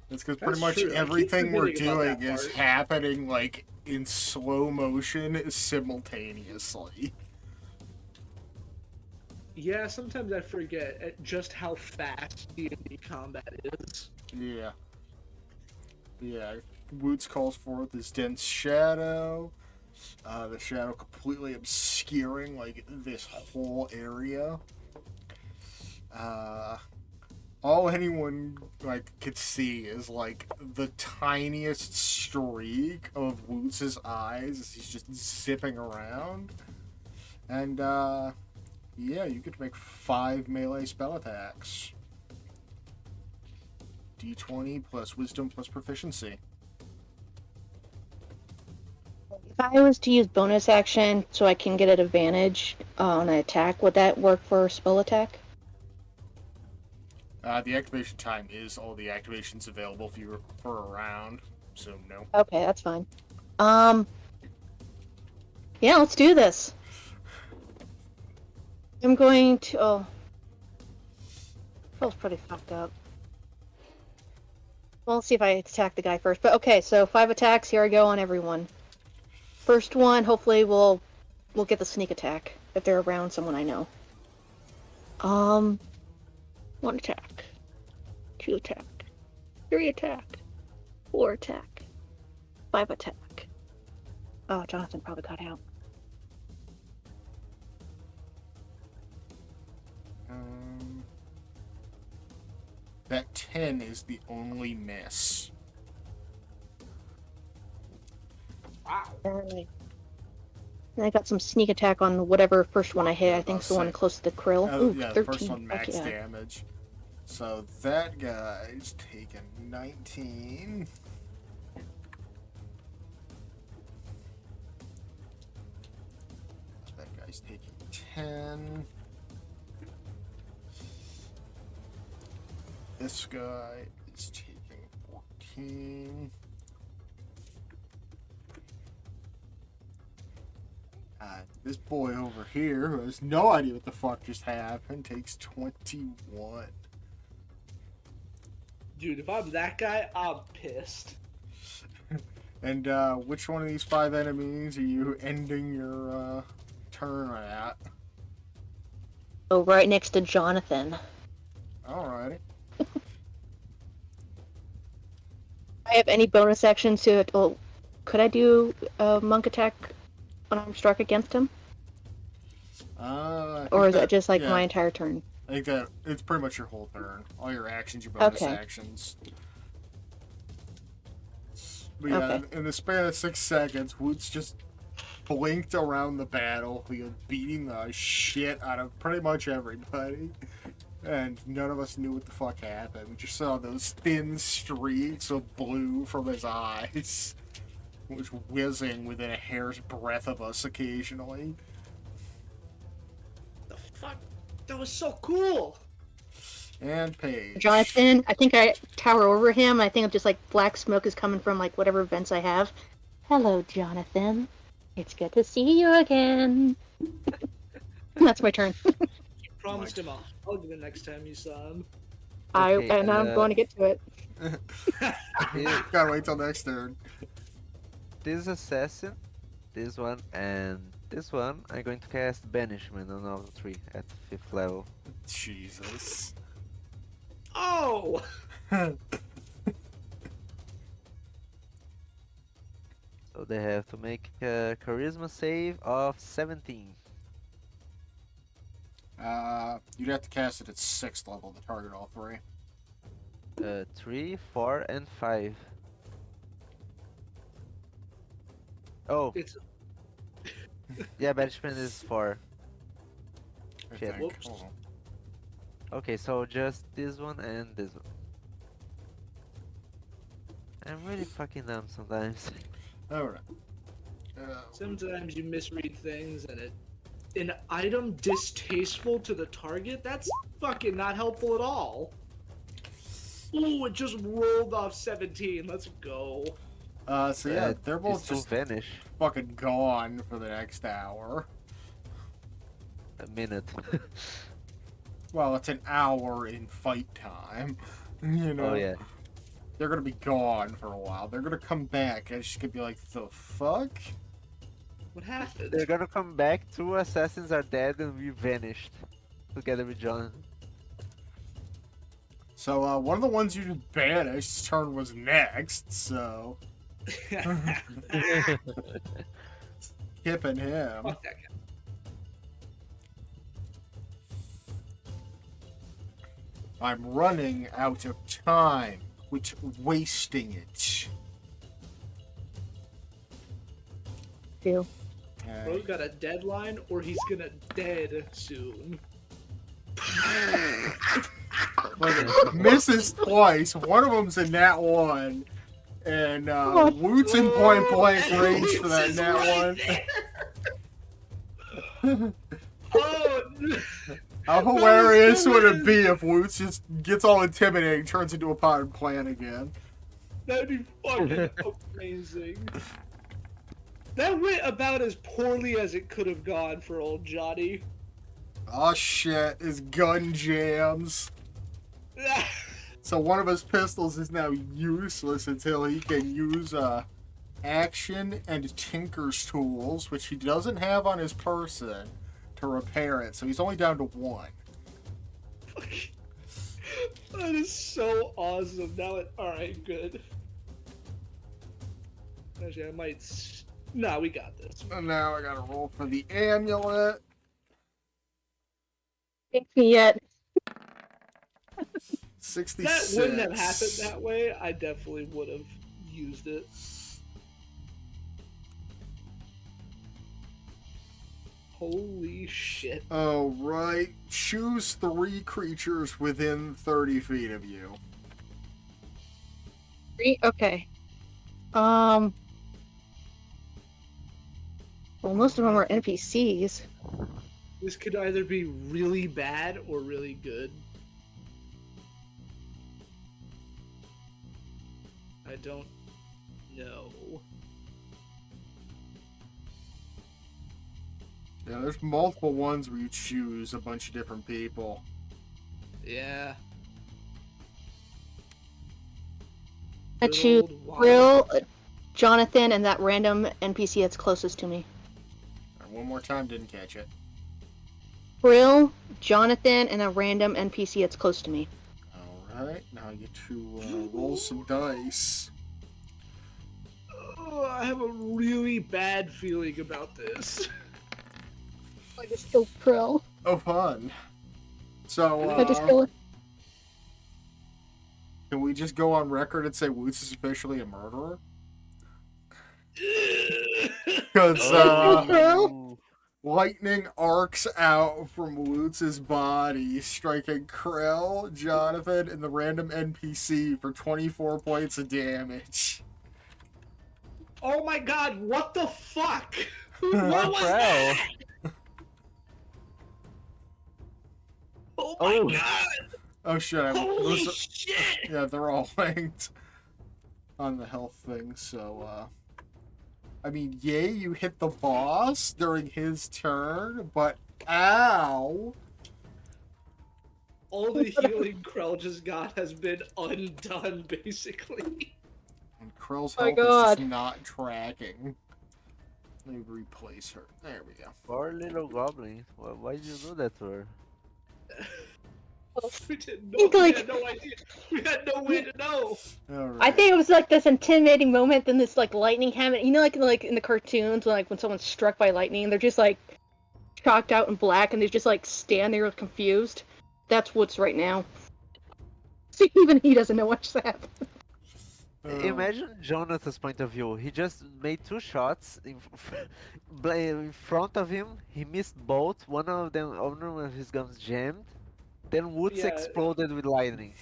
That's because That's pretty much true. I keep everything we're forgetting about doing that is part. happening like in slow motion simultaneously. Yeah, sometimes I forget just how fast D&D combat is. Yeah. Yeah. Woods calls forth this dense shadow. The shadow completely obscuring like this whole area. All anyone like could see is like the tiniest streak of Woods' eyes as he's just zipping around. And yeah, you get to make 5 melee spell attacks. D20 plus wisdom plus proficiency. If I was to use bonus action so I can get an advantage on an attack, would that work for a spell attack? The activation time is all the activations available for a round, so no. Okay, that's fine. Yeah, let's do this. I'm going to. Oh, feels pretty fucked up. Well, let's see if I attack the guy first. But okay, so 5 attacks. Here I go on everyone. First one, hopefully we'll get the sneak attack if they're around someone I know. 1 attack, 2 attack, 3 attack, 4 attack, 5 attack. Oh, Jonathan probably got out. That 10 is the only miss. Wow. Alright. And I got some sneak attack on whatever first one I hit. Yeah, I think about it's the one six. close to the krill. Oh, Ooh, yeah, 13. the first one max Fuck yeah. damage. So that guy's taking 19. That guy's taking 10. this guy is taking 14. This boy over here, who has no idea what the fuck just happened, takes 21. Dude, if I'm that guy, I'm pissed. And which one of these 5 enemies are you ending your turn at? Oh, right next to Jonathan. Alrighty. I have any bonus actions to it? Well, could I do a monk attack when I'm struck against him? Or is that just like my entire turn? I think that it's pretty much your whole turn. All your actions, your bonus Okay. actions. But yeah, Okay. in the span of 6 seconds, Woods just blinked around the battlefield, beating the shit out of pretty much everybody. And none of us knew what the fuck happened. We just saw those thin streaks of blue from his eyes, which whizzing within a hair's breadth of us occasionally. The fuck? That was so cool! And Paige. Jonathan, I think I tower over him. I think I'm just like black smoke is coming from like whatever vents I have. Hello, Jonathan. It's good to see you again. That's my turn. You promised him a hug the next time you saw him. Okay, I'm going to get to it. Gotta wait till next turn. This assassin, this one, and this one, I'm going to cast Banishment on all 3 at 5th level. Jesus. Oh! So they have to make a Charisma save of 17. You'd have to cast it at 6th level to target all 3. 3, 4, and 5. Oh, It's yeah, Banishment is 4. I Shit. think. Whoops. Hold on. Okay, so just this one and this one. I'm really fucking dumb sometimes. Alright. sometimes you misread things and an item distasteful to the target, that's fucking not helpful at all. Ooh, it just rolled off 17. Let's go. So yeah, they're both This will just vanish fucking gone for the next hour. a minute. Well, it's an hour in fight time. You know? Oh yeah. They're gonna be gone for a while. They're gonna come back and it's just gonna be like, the fuck? What happened? They're gonna come back, 2 assassins are dead and we vanished. Together with John. So, one of the ones you just banished turn was next, so... Skipping him. Fuck that guy. I'm running out of time. Quit wasting it. Feel. Bro's got a deadline, or he's gonna dead soon. Misses twice. One of them's a nat 1. And Woot's in point blank range for that This is nat right 1. Oh, How hilarious would it be if Woots just gets all intimidating, turns into a potted plant again? that'd be fucking amazing. That went about as poorly as it could have gone for old Johnny. Oh shit, his gun jams. So one of his pistols is now useless until he can use action and Tinker's tools, which he doesn't have on his person, to repair it. So he's only down to 1. That is so awesome. Now it. Alright, good. Actually, I might. Nah, we got this. And now I gotta roll for the amulet. Take me yet. 66. That wouldn't have happened that way. I definitely would have used it. Holy shit. Oh, right. Choose 3 creatures within 30 feet of you. Okay. Well, most of them are NPCs. This could either be really bad or really good. I don't know. Yeah, there's multiple ones where you choose a bunch of different people. Yeah. I Good choose old wild- Brill, Jonathan, and that random NPC that's closest to me. One more time, didn't catch it. Brill, Jonathan, and a random NPC that's close to me. Alright, now I get to roll some dice. Oh, I have a really bad feeling about this. I just killed Brill. Oh, fun. So, I just killed. can we just go on record and say Woots is officially a murderer? Because, Oh. lightning arcs out from Woots' body, striking Krell, Jonathan, and the random NPC for 24 points of damage. Oh my god, what the fuck? What was Krell. that? Oh my Oh. god! Oh shit, Holy shit! yeah, they're all linked on the health thing, so, I mean, yay, you hit the boss during his turn, but ow! All the healing Krell just got has been undone, basically. And Krell's Oh my health is God. just not tracking. Let me replace her. There we go. Poor little goblin. Why did you do that to her? We didn't know. Think, We like- had no idea. We had no way to know. Alright. I think it was like this intimidating moment, then this like lightning happened. You know, like in the cartoons, when someone's struck by lightning, they're just like chalked out in black, and they just like stand there confused. That's what's right now. See, even he doesn't know what's happening. Imagine Jonathan's point of view. He just made 2 shots in front of him. He missed both. One of his guns jammed. Then Woods Yeah. exploded with lightning.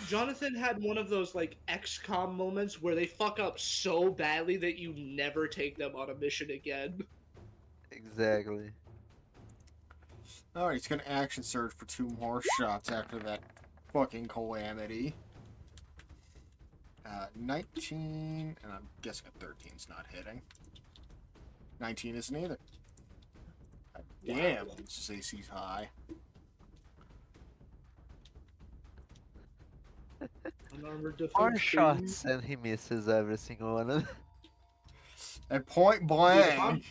Jonathan had one of those like XCOM moments where they fuck up so badly that you never take them on a mission again. Exactly. Alright, he's gonna action surge for 2 more shots after that fucking calamity. 19, and I'm guessing a 13's not hitting. 19 isn't either. God damn, his AC's high. Unarmored 4 defense. shots and he misses every single one of them. At point blank.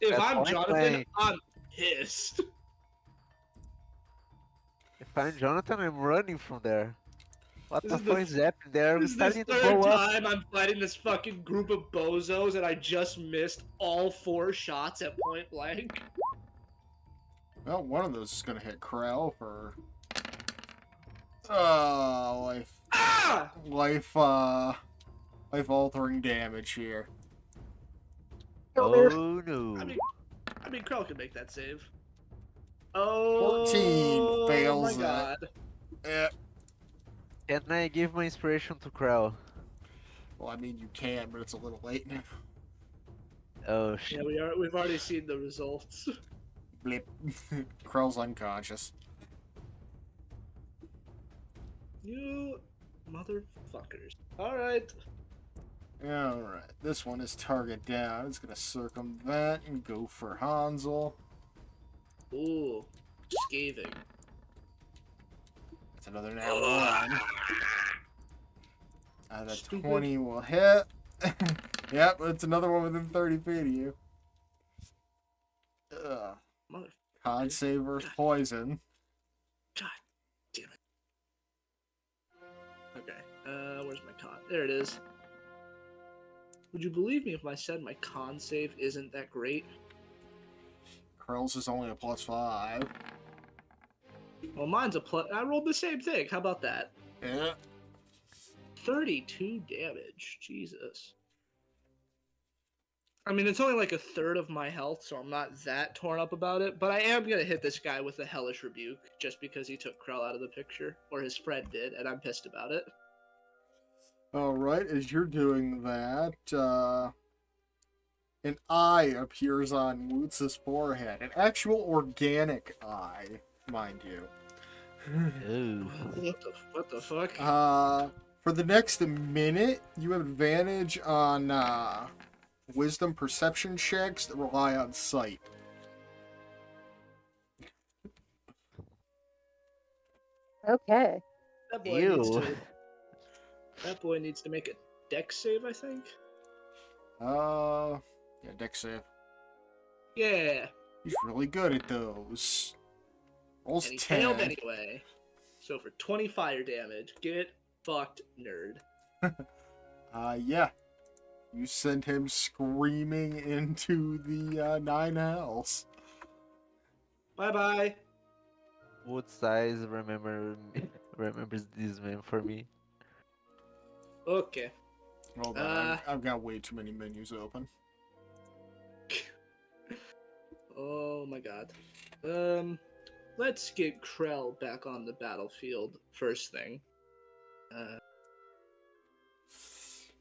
If At I'm point Jonathan, blank. I'm pissed. If I'm Jonathan, I'm running from there. What This the is the fuck is happening there? I'm This is the starting to third blow up. time I'm fighting this fucking group of bozos and I just missed all 4 shots at point blank. Well, one of those is gonna hit Krell for life altering damage here. Oh no. I mean, Krell can make that save. Oh, 14 fails my it. god. Eh, Can I give my inspiration to Krell? well, I mean, you can, but it's a little late now. Oh shit. Yeah, we've already seen the results. Blip. Krell's unconscious. You motherfuckers. Alright. Alright, this one is target down. It's gonna circumvent and go for Hansel. Ooh. Scathing. That's another now 1. That Stupid. 20 will hit. Yep, it's another one within 30 feet of you. Ugh. Mother. Con save versus poison. God damn it. Okay. Where's my con? There it is. Would you believe me if I said my con save isn't that great? Krell's is only a +5. Well, mine's a plus. I rolled the same thing. How about that? Yeah. 32 damage. Jesus. I mean, it's only like a third of my health, so I'm not that torn up about it. But I am going to hit this guy with a Hellish Rebuke just because he took Krell out of the picture, or his friend did, and I'm pissed about it. Alright, as you're doing that, an eye appears on Woots' forehead. An actual organic eye, mind you. Ooh. What the fuck? For the next minute, you have advantage on wisdom perception checks that rely on sight. Okay. That boy needs Ew. to. That boy needs to make a dex save, I think. Yeah, dex save. Yeah. He's really good at those. Rolls And he 10. failed anyway. So for 20 fire damage, get fucked, nerd. Yeah. You send him screaming into the 9 hells. Bye bye. Wood size remembers this man for me. Okay. Hold on, I've got way too many menus open. Oh my god. Let's get Krell back on the battlefield first thing.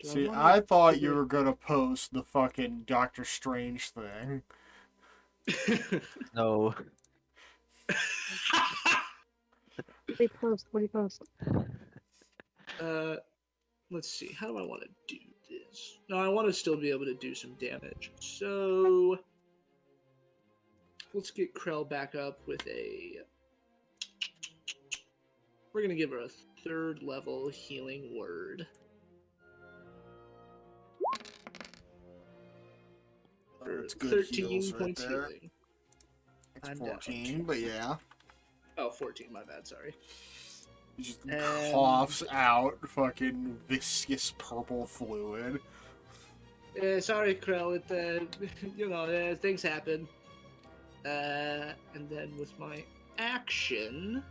Do See, wanna I thought you figure- were gonna post the fucking Doctor Strange thing. No. What do you post? What do you post? Let's see. How do I want to do this? No, I want to still be able to do some damage. So let's get Krell back up with a. We're gonna give her a 3rd level healing word. For It's good 13 heals right points there. healing. It's I'm down. 14, but yeah. Oh, 14, my bad, sorry. He just And- coughs out fucking viscous purple fluid. Sorry, Krell, things happen. And then with my action...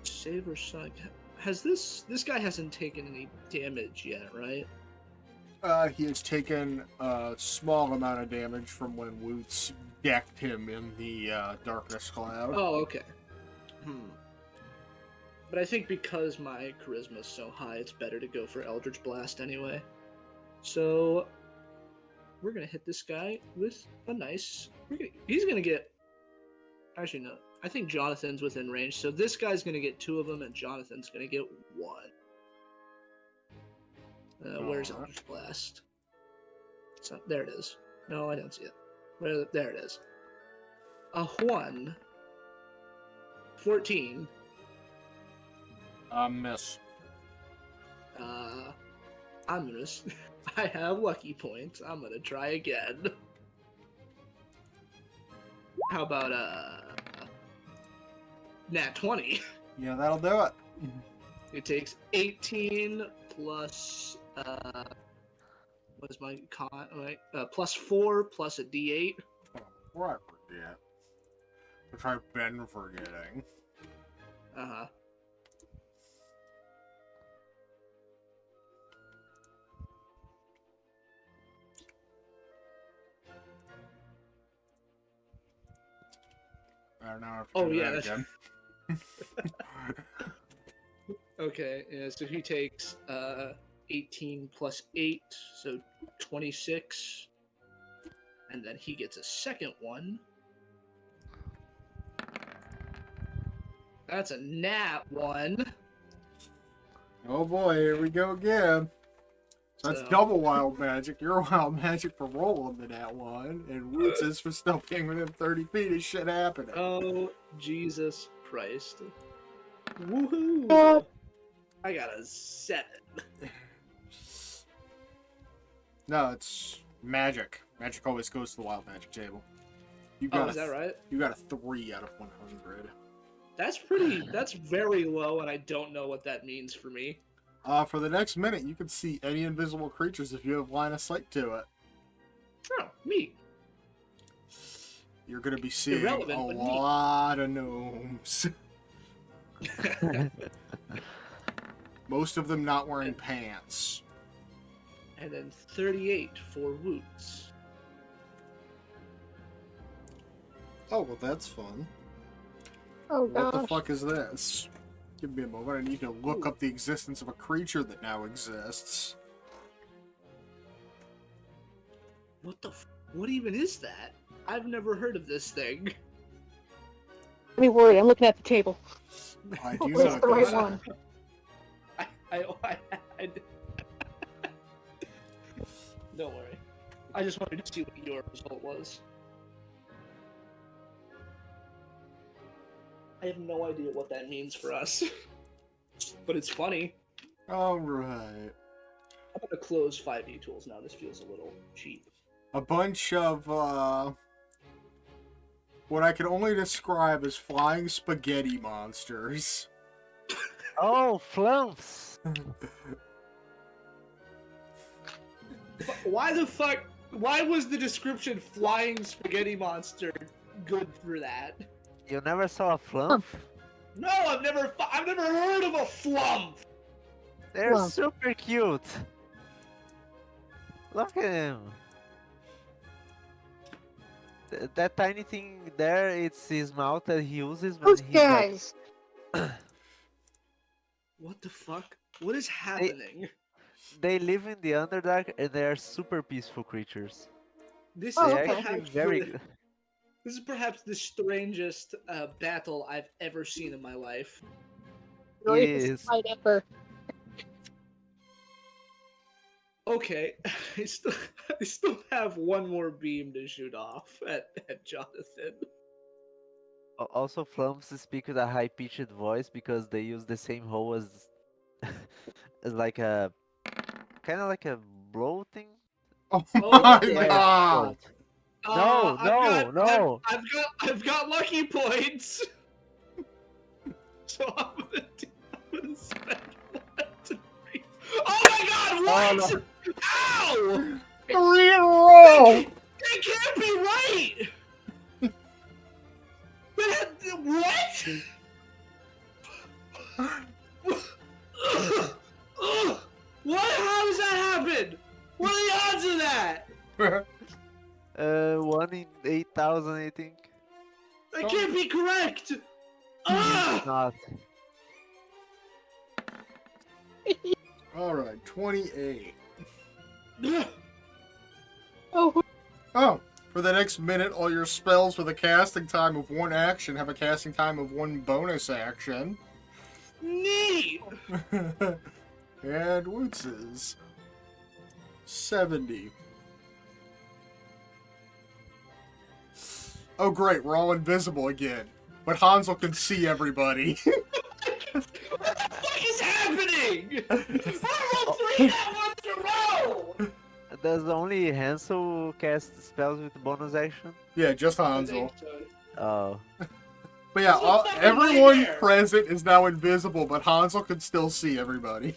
Save or suck. Has this guy hasn't taken any damage yet, right? He has taken a small amount of damage from when Woots decked him in the darkness cloud. Oh, okay. But I think because my charisma is so high, it's better to go for Eldritch Blast anyway. So we're gonna hit this guy with a nice. He's gonna get. Actually, no. I think Jonathan's within range, so this guy's gonna get 2 of them, and Jonathan's gonna get 1. Where's Eldritch Blast? So, there it is. No, I don't see it. There it is. A 1. 14. Miss. I'm gonna. I have lucky points. I'm gonna try again. How about nat 20? Yeah, that'll do it. It takes 18 plus what is my con? Right, plus 4 plus a D8. Before I forget, which I've been forgetting. Uh huh. I don't know. Oh, yeah, that's- Okay, yeah, so he takes 18 plus 8, so 26. And then he gets a second one. That's a nat 1. Oh boy, here we go again. So that's So- double wild magic. Your wild magic for rolling the that one, and Woots is for still being within 30 feet of shit happening. Oh, Jesus Christ. Woohoo! What? I got a 7. No, it's magic. Magic always goes to the wild magic table. You got Oh, is that right? You got a 3 out of 100. That's very low, and I don't know what that means for me. For the next minute, you can see any invisible creatures if you have line of sight to it. Oh, neat. You're gonna be seeing Irrelevant, a but neat. lot of gnomes. Most of them not wearing pants. And then 38 for Woots. Oh, well, that's fun. Oh What the gosh. fuck is this? Give me a moment. I need to look up the existence of a creature that now exists. What even is that? I've never heard of this thing. Don't be worried. I'm looking at the table. I do know Where's what the right those one? I Don't worry. I just wanted to see what your result was. I have no idea what that means for us. But it's funny. Alright. I'm gonna close 5e tools now. This feels a little cheap. A bunch of, what I can only describe as flying spaghetti monsters. Oh, flumps! Why the fuck? Why was the description "flying spaghetti monster" good for that? You never saw a flump? No, I've never heard of a flump. They're Flump. super cute. Look at him. That tiny thing there, it's his mouth that he uses when Those he's like, guys. What the fuck? What is happening? they live in the Underdark and they are super peaceful creatures. This Oh, is They're okay. actually perhaps very the- This is perhaps the strangest battle I've ever seen in my life. Greatest is. fight ever. Okay, I still have one more beam to shoot off at Jonathan. Also, flumps speak with a high-pitched voice because they use the same hole as, as like a, kind of like a bloating. Oh Oh my my god! No, no. I've got lucky points. So I'm gonna spend 1 to 3. Oh my god! What? Oh, Ow! 3 in a row! That can't be right. What? What? How does that happen? What are the odds of that? 1 in 8,000, I think. That can't be correct. It's Ah! not. Alright, 28. Oh, Oh, for the next minute, all your spells with a casting time of 1 action have a casting time of 1 bonus action. Neat. And Woots's 70. Oh great, we're all invisible again. But Hansel can see everybody. What the fuck is happening? I rolled 3 at 1 in a row. Does only Hansel cast spells with bonus action? Yeah, just I Hansel. think so. Oh. But yeah, There's no fucking everyone way there. present is now invisible, but Hansel can still see everybody.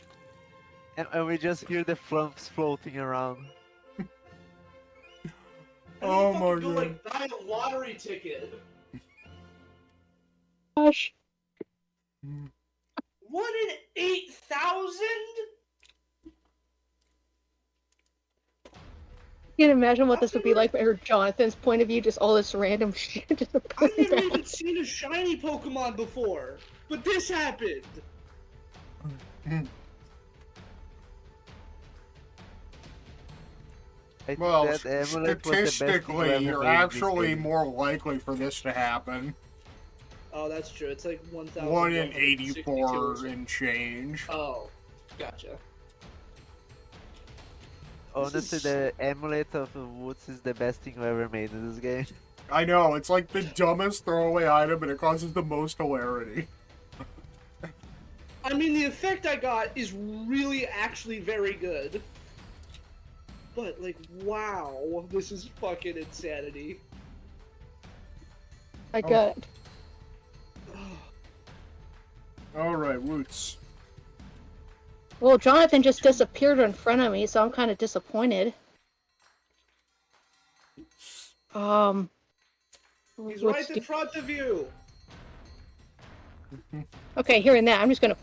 And we just hear the flumps floating around. Oh I my need to fucking go, god. like, buy a lottery ticket. gosh. 1 in 8,000? I can't imagine what this would be like from Jonathan's point of view. Just all this random shit just I've appearing. never even seen a shiny Pokemon before, but this happened. I think Well, that amulet was the best thing statistically, ever you're made in this actually game. more likely for this to happen. Oh, that's true. It's like 1,000. 1 in 84 and change. Oh, gotcha. Honestly, is- the amulet of the woods is the best thing we ever made in this game. I know, it's like the dumbest throwaway item, and it causes the most hilarity. I mean, the effect I got is really actually very good. But, like, wow, this is fucking insanity. I got it. Alright, Woots. Well, Jonathan just disappeared in front of me, so I'm kind of disappointed. He's let's right in do- front of you. Okay, hearing that, I'm just gonna.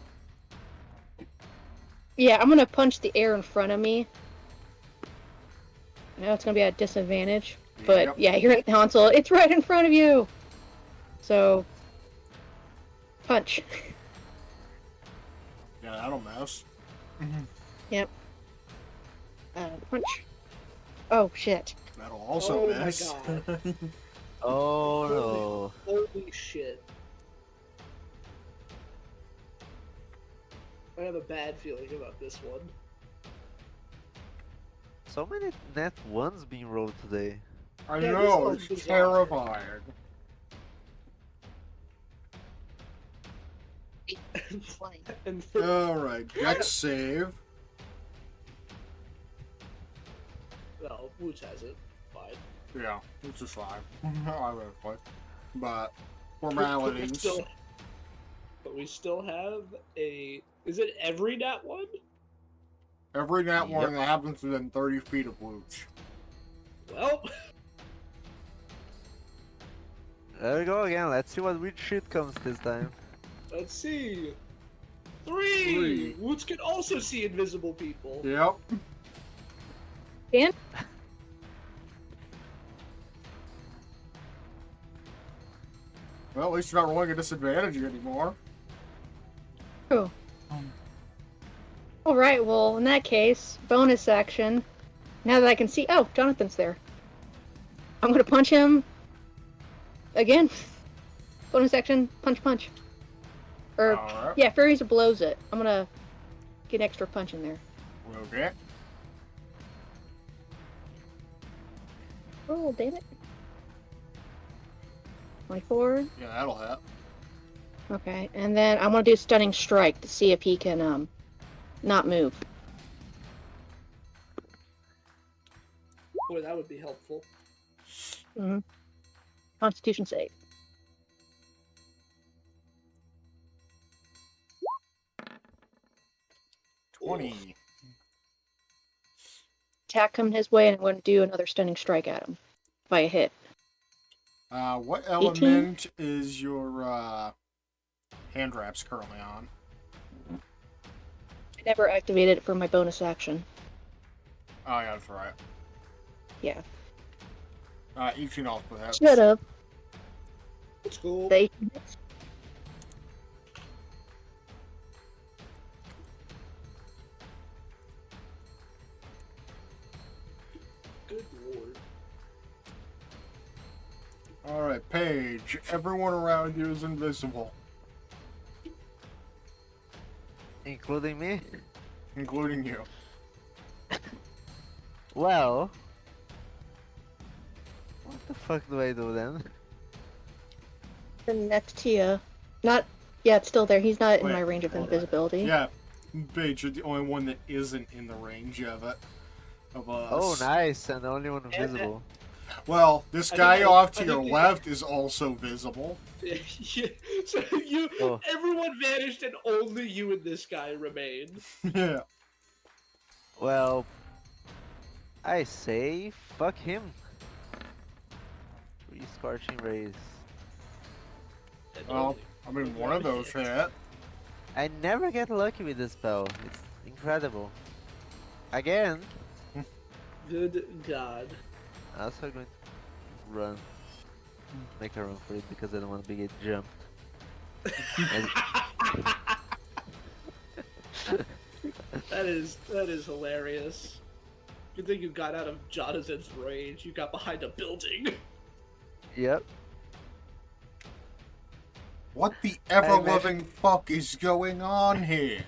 Yeah, I'm gonna punch the air in front of me. I know it's gonna be at a disadvantage, but Yep. yeah, hearing Hansel, it's right in front of you. So, punch. Yeah, that'll mess. Yep. Punch. Oh shit. That'll also Oh my mess. God. Oh no. Holy shit. I have a bad feeling about this one. So many net ones being rolled today. I Yeah, this know, one's it's bizarre. terrifying. 20. And Alright, dex save. well, Wooch has it. Fine. Yeah, it's just fine. I would play. But formalities. But we still have a. Is it every nat one? Every nat Yep. one that happens within 30 feet of Luch. Well, There we go again. Let's see what weird shit comes this time. let's see. 3! Wooch can also see invisible people. Yep. Dan? Well, at least you're not rolling a disadvantage anymore. Oh. Alright, well, in that case, bonus action. Now that I can see. Oh, Jonathan's there. I'm gonna punch him. Again. Bonus action, punch, punch. Or, Alright. yeah, Fairies blows it. I'm gonna get an extra punch in there. Okay. Oh, damn it. 24. Yeah, that'll hit. Okay, and then I'm gonna do Stunning Strike to see if he can, not move. Boy, that would be helpful. Mm-hmm. Constitution save. Ooh. 20. Attack coming his way, and I'm going to do another Stunning Strike at him. By a hit. What element is your hand wraps currently on? I never activated it for my bonus action. Oh, yeah, that's right. Yeah. 18 off with that. Shut up. That's cool. They. Good lord. Alright, Paige. Everyone around you is invisible, Including me? including you. Well... What the fuck do I do then? The next Tia. Not. Yeah, it's still there. He's not in Wait, my range of hold on. invisibility. Yeah, Paige, you're the only one that isn't in the range of it. Of us. Oh, nice, and the only one visible. Well, this I guy think- off I to your think- left is also visible. Yeah, so you, Oh. everyone vanished and only you and this guy remained. Yeah. Well... I say, fuck him. 3 Scorching Rays. And Well, only- I mean, one of those hit. I never get lucky with this spell. It's incredible. Again, Good God. I'm also going to run. Make a run for it because I don't want to be get jumped. And- That is hilarious. Good thing you got out of Jonathan's range. You got behind a building. yep. What the ever-loving fuck is going on here?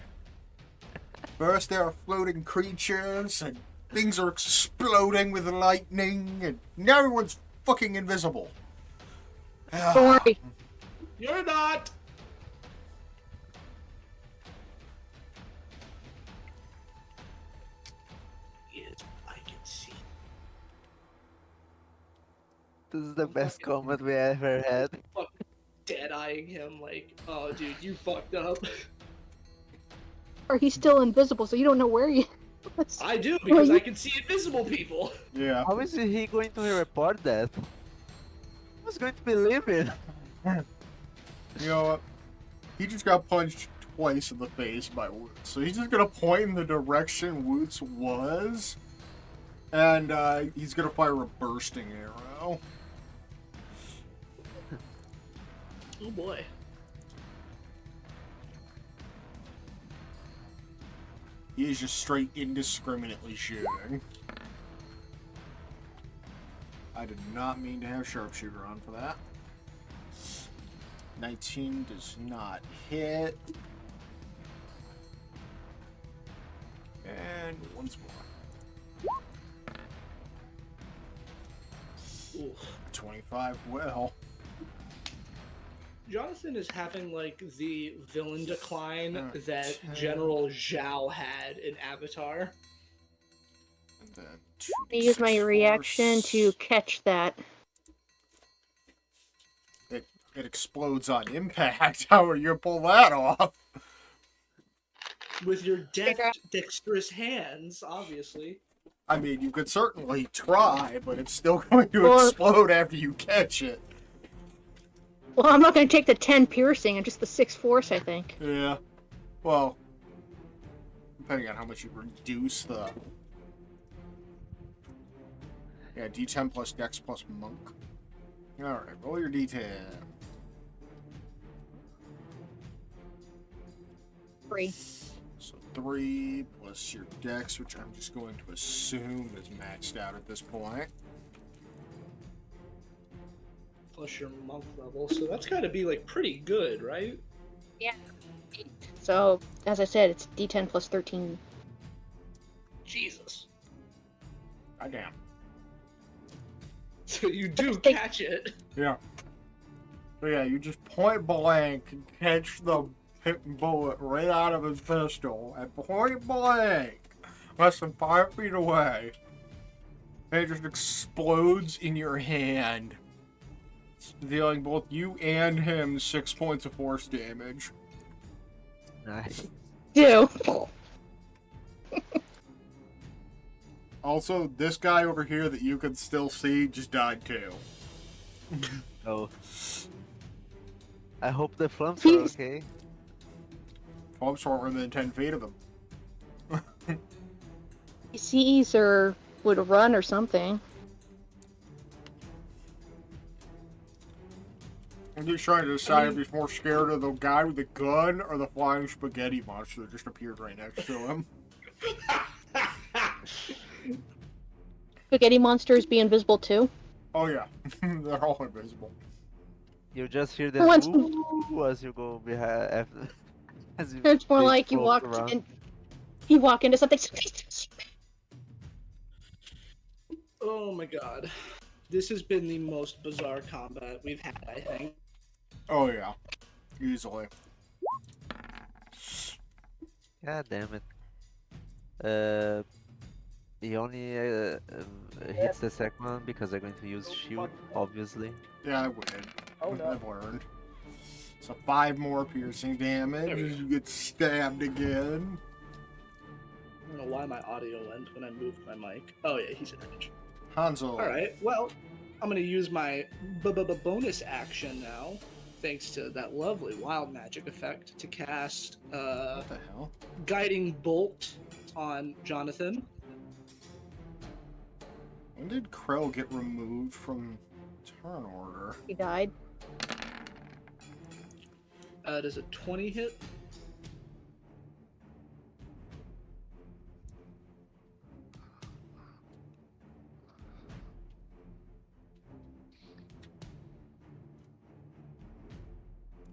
First there are floating creatures, and things are exploding with lightning, and now everyone's fucking invisible. Don't worry. You're not. Yes, I can see. This is the I'm best fucking- combat we ever had. Fucking dead-eyeing him like, oh, dude, you fucked up. Or he's still invisible, so you don't know where he is. I do because you- I can see invisible people. Yeah. How is he going to report that? Who's going to believe it? You know what? He just got punched twice in the face by Woots. So he's just gonna point in the direction Woots was. And he's gonna fire a bursting arrow. Oh boy. He is just straight indiscriminately shooting. I did not mean to have sharpshooter on for that. 19 does not hit. And once more. Oof. 25, well. Jonathan is having like the villain decline that 10. General Zhao had in Avatar. And then I use my 2d6 reaction force. to catch that. It explodes on impact. How are you gonna pull that off? With your Figure out- dexterous hands, obviously. I mean, you could certainly try, but it's still going to Well- explode after you catch it. Well, I'm not going to take the 10 piercing and just the 6 force, I think. Yeah. Well, depending on how much you reduce the... Yeah, D10 plus Dex plus Monk. Alright, roll your D10. 3. So 3 plus your Dex, which I'm just going to assume is maxed out at this point. Plus your monk level, so that's got to be like pretty good, right? Yeah. 8. So, as I said, it's D10 plus 13. Jesus. Goddamn. So you do Let's take- catch it. Yeah. So yeah, you just point blank catch the bullet right out of his pistol at point blank, less than 5 feet away. And it just explodes in your hand, dealing both you and him 6 points of force damage. Nice. Do. Also, this guy over here that you can still see just died too. Oh. I hope the flumps are He's- okay. Clubs weren't within 10 feet of him. He sees or would run or something. I'm just trying to decide if he's more scared of the guy with the gun or the flying spaghetti monster that just appeared right next to him. Spaghetti monsters be invisible too. Oh yeah, they're all invisible. You just hear the Once- woo as you go behind after. As you It's more they like you float walk around. in, you walk into something. Oh my god. This has been the most bizarre combat we've had, I think. Oh yeah, easily. God damn it. He only hits the second one because they're going to use shield, obviously. Yeah, I would. Oh, no. I've learned. So 5 more piercing damage There we as go. you get stabbed again. I don't know why my audio went when I moved my mic. Oh yeah, he's in range. Hanzo. Alright, well, I'm gonna use my bonus action now, thanks to that lovely wild magic effect, to cast What the hell? Guiding Bolt on Jonathan. When did Krell get removed from turn order? He died. Does a 20 hit?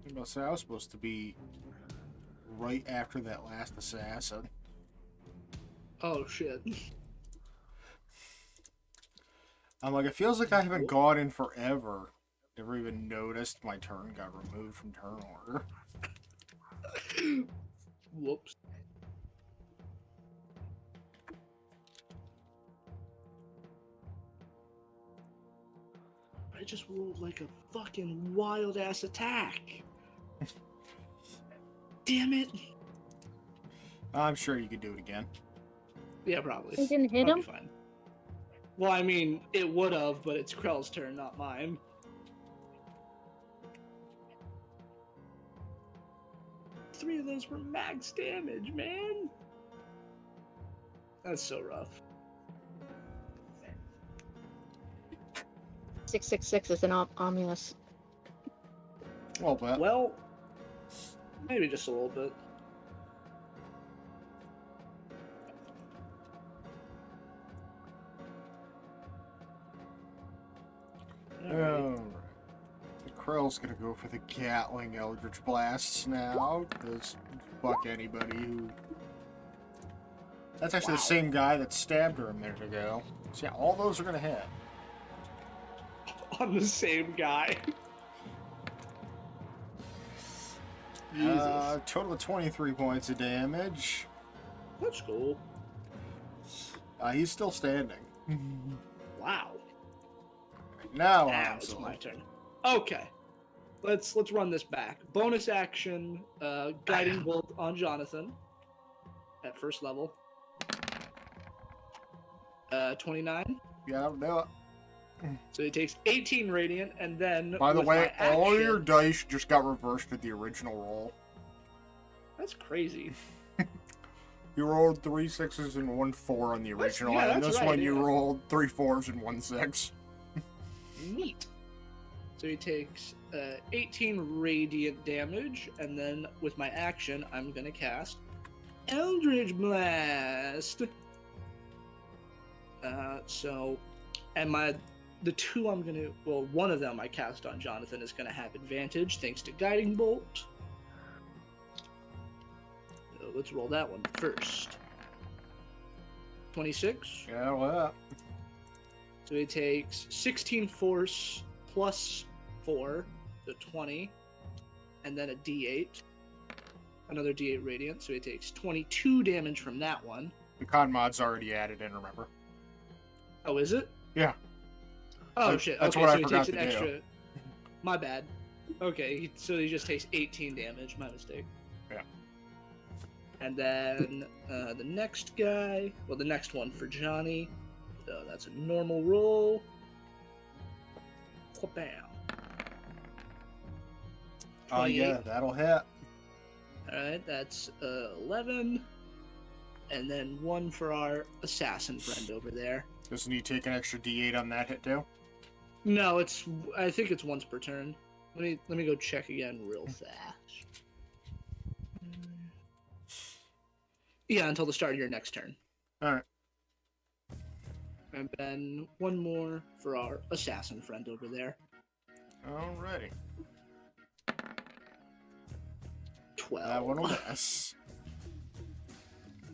I must say, I was supposed to be right after that last assassin. Oh shit. I'm like, it feels like I haven't gone in forever. Never even noticed my turn got removed from turn order. Whoops. I just rolled like a fucking wild ass attack. Damn it. I'm sure you could do it again. Yeah, probably. You didn't hit I'll be him? fine. Well, I mean, it would have, but it's Krell's turn, not mine. Three of those were max damage, man. That's so rough. 666 is an ominous. Well, but Well, maybe just a little bit. Alright. Alright. The Krell's gonna go for the Gatling Eldritch Blasts now, because fuck anybody who That's actually Wow. the same guy that stabbed her a minute ago. So yeah, all those are gonna hit. On the same guy. Jesus. Total of 23 points of damage. That's cool. He's still standing. Wow. Now, Now it's my turn. Okay. Let's run this back. Bonus action, guiding bolt on Jonathan at first level. 29. Yeah, that'll do it. So he takes 18 radiant, and then By the with way, my all action- your dice just got reversed to the original roll. That's crazy. You rolled 3 6s and 1 4 on the That's- original, yeah, and that's this right, one you yeah. rolled 3 4s and 1 6. Neat. So he takes 18 radiant damage, and then with my action, I'm gonna cast Eldritch Blast. The two I'm gonna, well, one of them I cast on Jonathan is gonna have advantage thanks to Guiding Bolt. So let's roll that one first. 26. Yeah, well, So he takes 16 force plus 4, so 20, and then a d8. Another d8 radiant, so he takes 22 damage from that one. the con mod's already added in, remember? Oh, is it? Yeah. Oh, That- shit. that's Okay, what so I he forgot takes an to do. extra. My bad. Okay, so he just takes 18 damage. My mistake. Yeah. And then the next guy, well, the next one for Johnny. So that's a normal roll. Bam. Yeah, that'll hit. Alright, that's 11. And then one for our assassin friend over there. Doesn't he take an extra d8 on that hit too? No, I think it's once per turn. Let me go check again real fast. Yeah, until the start of your next turn. Alright. And then one more for our assassin friend over there. Alrighty. 12. That one will miss.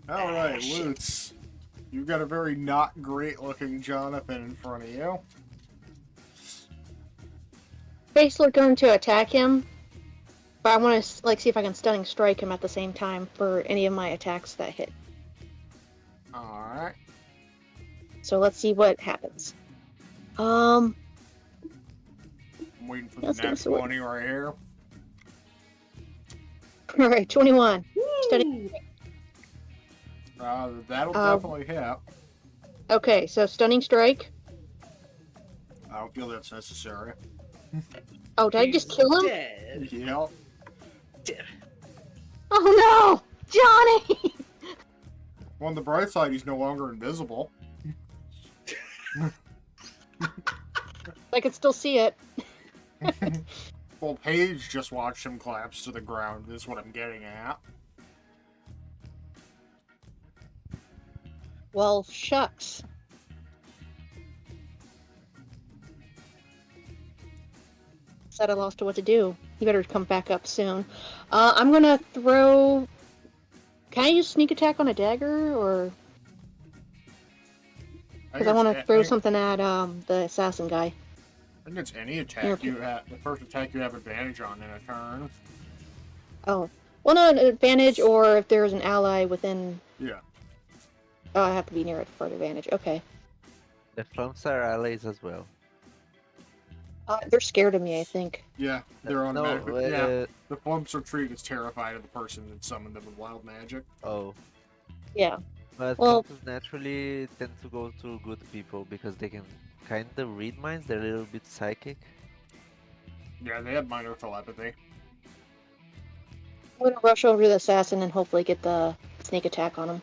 Alright, shit. Lutz. You've got a very not great looking Jonathan in front of you. Basically going to attack him, but I want to see if I can stunning strike him at the same time for any of my attacks that hit. Alright. So let's see what happens. I'm waiting for the Let's give nat us a look. 20 right here. All right, 21. Woo! That'll Uh, definitely hit. Okay, so stunning strike. I don't feel that's necessary. Oh, did I just He's kill him? Dead. Yep. Dead. Oh no, Johnny! On the bright side, he's no longer invisible. I can still see it. Well, Paige just watched him collapse to the ground, is what I'm getting at. Well, shucks. Said I lost what to do. You better come back up soon. I'm gonna throw. Can I use sneak attack on a dagger, or because I want to throw something at the assassin guy? I think it's any attack Okay. you have. The first attack you have advantage on in a turn. Oh, well, no, an advantage, or if there's an ally within. Yeah. Oh, I have to be near it for advantage. Okay. The flumps are allies as well. They're scared of me, I think. Yeah, they're No, automatically. Yeah, the flumps are treated as terrified of the person that summoned them with wild magic. Oh. Yeah. But Well- flumps naturally tend to go to good people because they can kind of read minds. They're a little bit psychic. Yeah, they have minor telepathy. I'm gonna rush over to the assassin and hopefully get the sneak attack on him.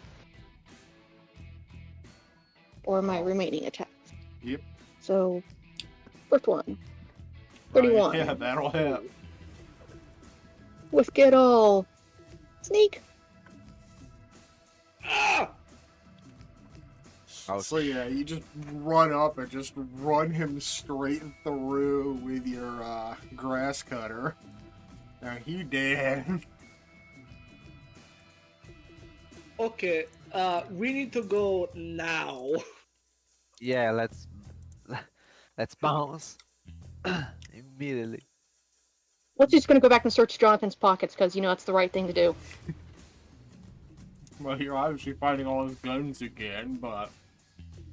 Or my remaining attacks. Yep. So, first one. 31. Yeah, that'll hit. With get all. Sneak. Ah! Ouch. So yeah, you just run up and just run him straight through with your grass cutter. Now he dead. Okay, We need to go now. Yeah, let's bounce immediately. Let's just gonna go back and search Jonathan's pockets because that's the right thing to do. Well, you're obviously finding all his guns again, but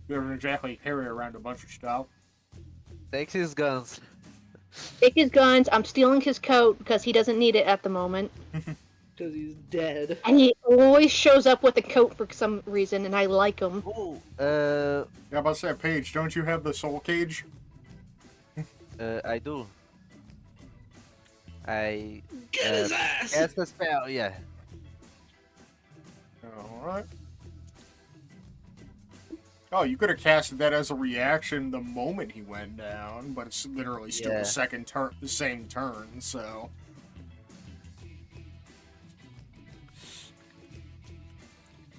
he doesn't exactly carry around a bunch of stuff. Takes his guns. Take his guns. I'm stealing his coat because he doesn't need it at the moment. Because he's dead. And he always shows up with a coat for some reason, and I like him. Oh, Yeah, I'm about to say, Paige, don't you have the soul cage? I do. I Get his ass! cast a spell. Yeah. Alright. Oh, you could have casted that as a reaction the moment he went down, but it's literally still Yeah. the same turn, so.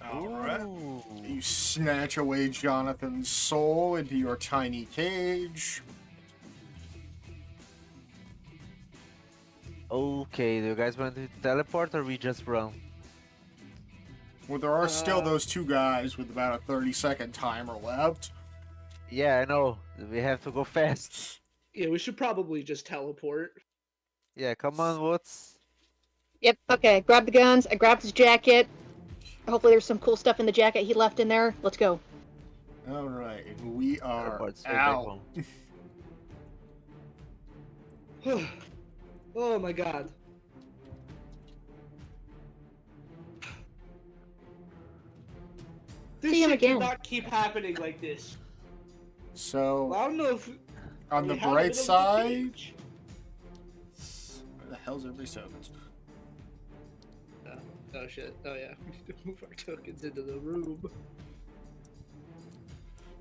Alright. Ooh. You snatch away Jonathan's soul into your tiny cage. Okay, do you guys want to teleport or we just run? Well, there are still those two guys with about a 30-second timer left. Yeah, I know. We have to go fast. Yeah, we should probably just teleport. Yeah, come on, Woods. Yep. Okay. Grab the guns. I grabbed his jacket. Hopefully, there's some cool stuff in the jacket he left in there. Let's go. Alright, we are Teleport straight back out. home. Oh my god. This See him shit again. cannot keep happening like this. So, Well, I don't know if on the we have bright it in the side... cage. Where the hell's everybody tokens? Oh shit. Oh yeah. We need to move our tokens into the room.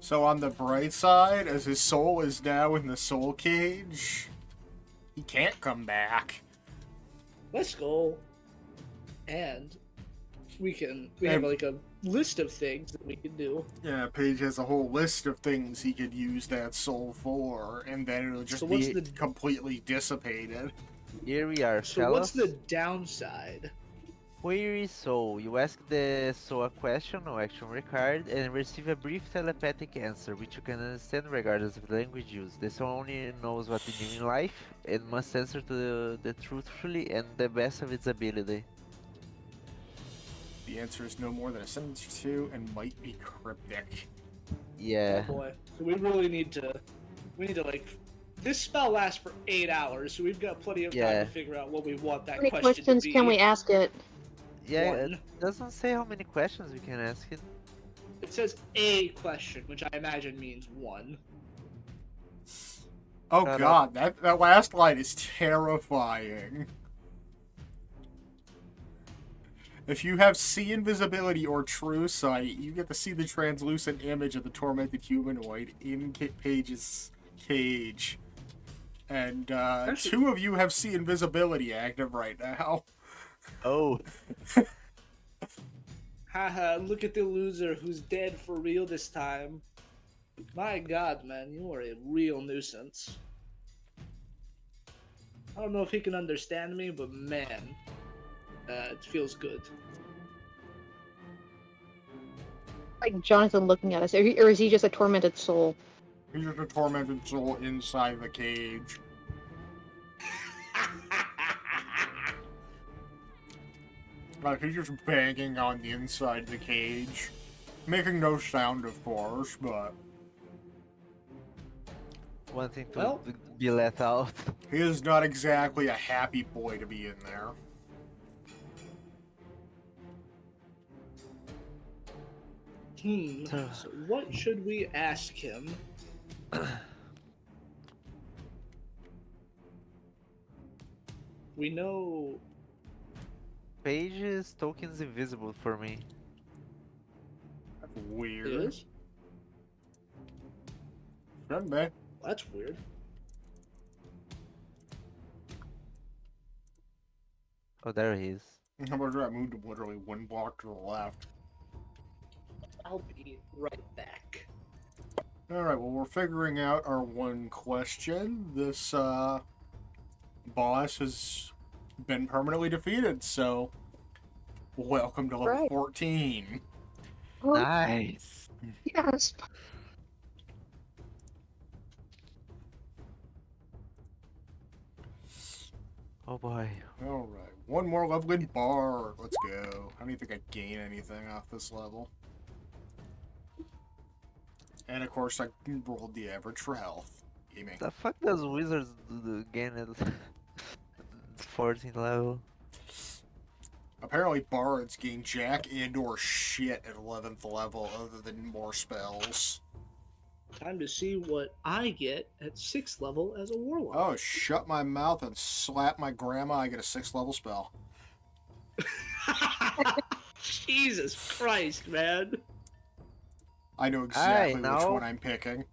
So on the bright side, as his soul is now in the soul cage, he can't come back. Let's go. And we have like a list of things that we can do. Yeah, Paige has a whole list of things he could use that soul for, and then it'll just So what's be the- completely dissipated. Here we are, So what's the downside? Query soul. You ask the soul a question or action required and receive a brief telepathic answer which you can understand regardless of the language used. The soul only knows what you need in life and must answer to the truthfully and the best of its ability. The answer is no more than a sentence or two and might be cryptic. Yeah. Oh boy. So we really need to like this spell lasts for 8 hours, so we've got plenty of time Yeah. to figure out what we want that How many question questions to be. can we ask it? Yeah, One. it doesn't say how many questions we can ask it. It says a question, which I imagine means one. Oh Shut god, that last line is terrifying. If you have see invisibility or true sight, you get to see the translucent image of the tormented humanoid in Paige's cage. And Actually- two of you have see invisibility active right now. Oh. Haha, look at the loser who's dead for real this time. My god, man, you are a real nuisance. I don't know if he can understand me, but man, it feels good. Like Jonathan looking at us, or is he just a tormented soul? He's just a tormented soul inside the cage. Like, he's just banging on the inside of the cage. Making no sound, of course, but One thing to Well- be let out. he is not exactly a happy boy to be in there. So what should we ask him? We know. Page's token's invisible for me. That's weird. Is? Shouldn't be. That's weird. Oh, there he is. How about that moved him literally one block to the left? I'll be right back. Alright, well, we're figuring out our one question. This, boss has been permanently defeated, so welcome to level Right. 14. Nice. Yes. Oh boy. Alright, one more level in Bard. Let's go. I don't think I gain anything off this level. And of course, I rolled the average for health. Gaming. The fuck does wizards do again at 14th level? Apparently, Bards gain jack and or shit at 11th level other than more spells. Time to see what I get at 6th level as a warlock. Oh, shut my mouth and slap my grandma. I get a 6th level spell. Jesus Christ, man. I know exactly which know. one I'm picking.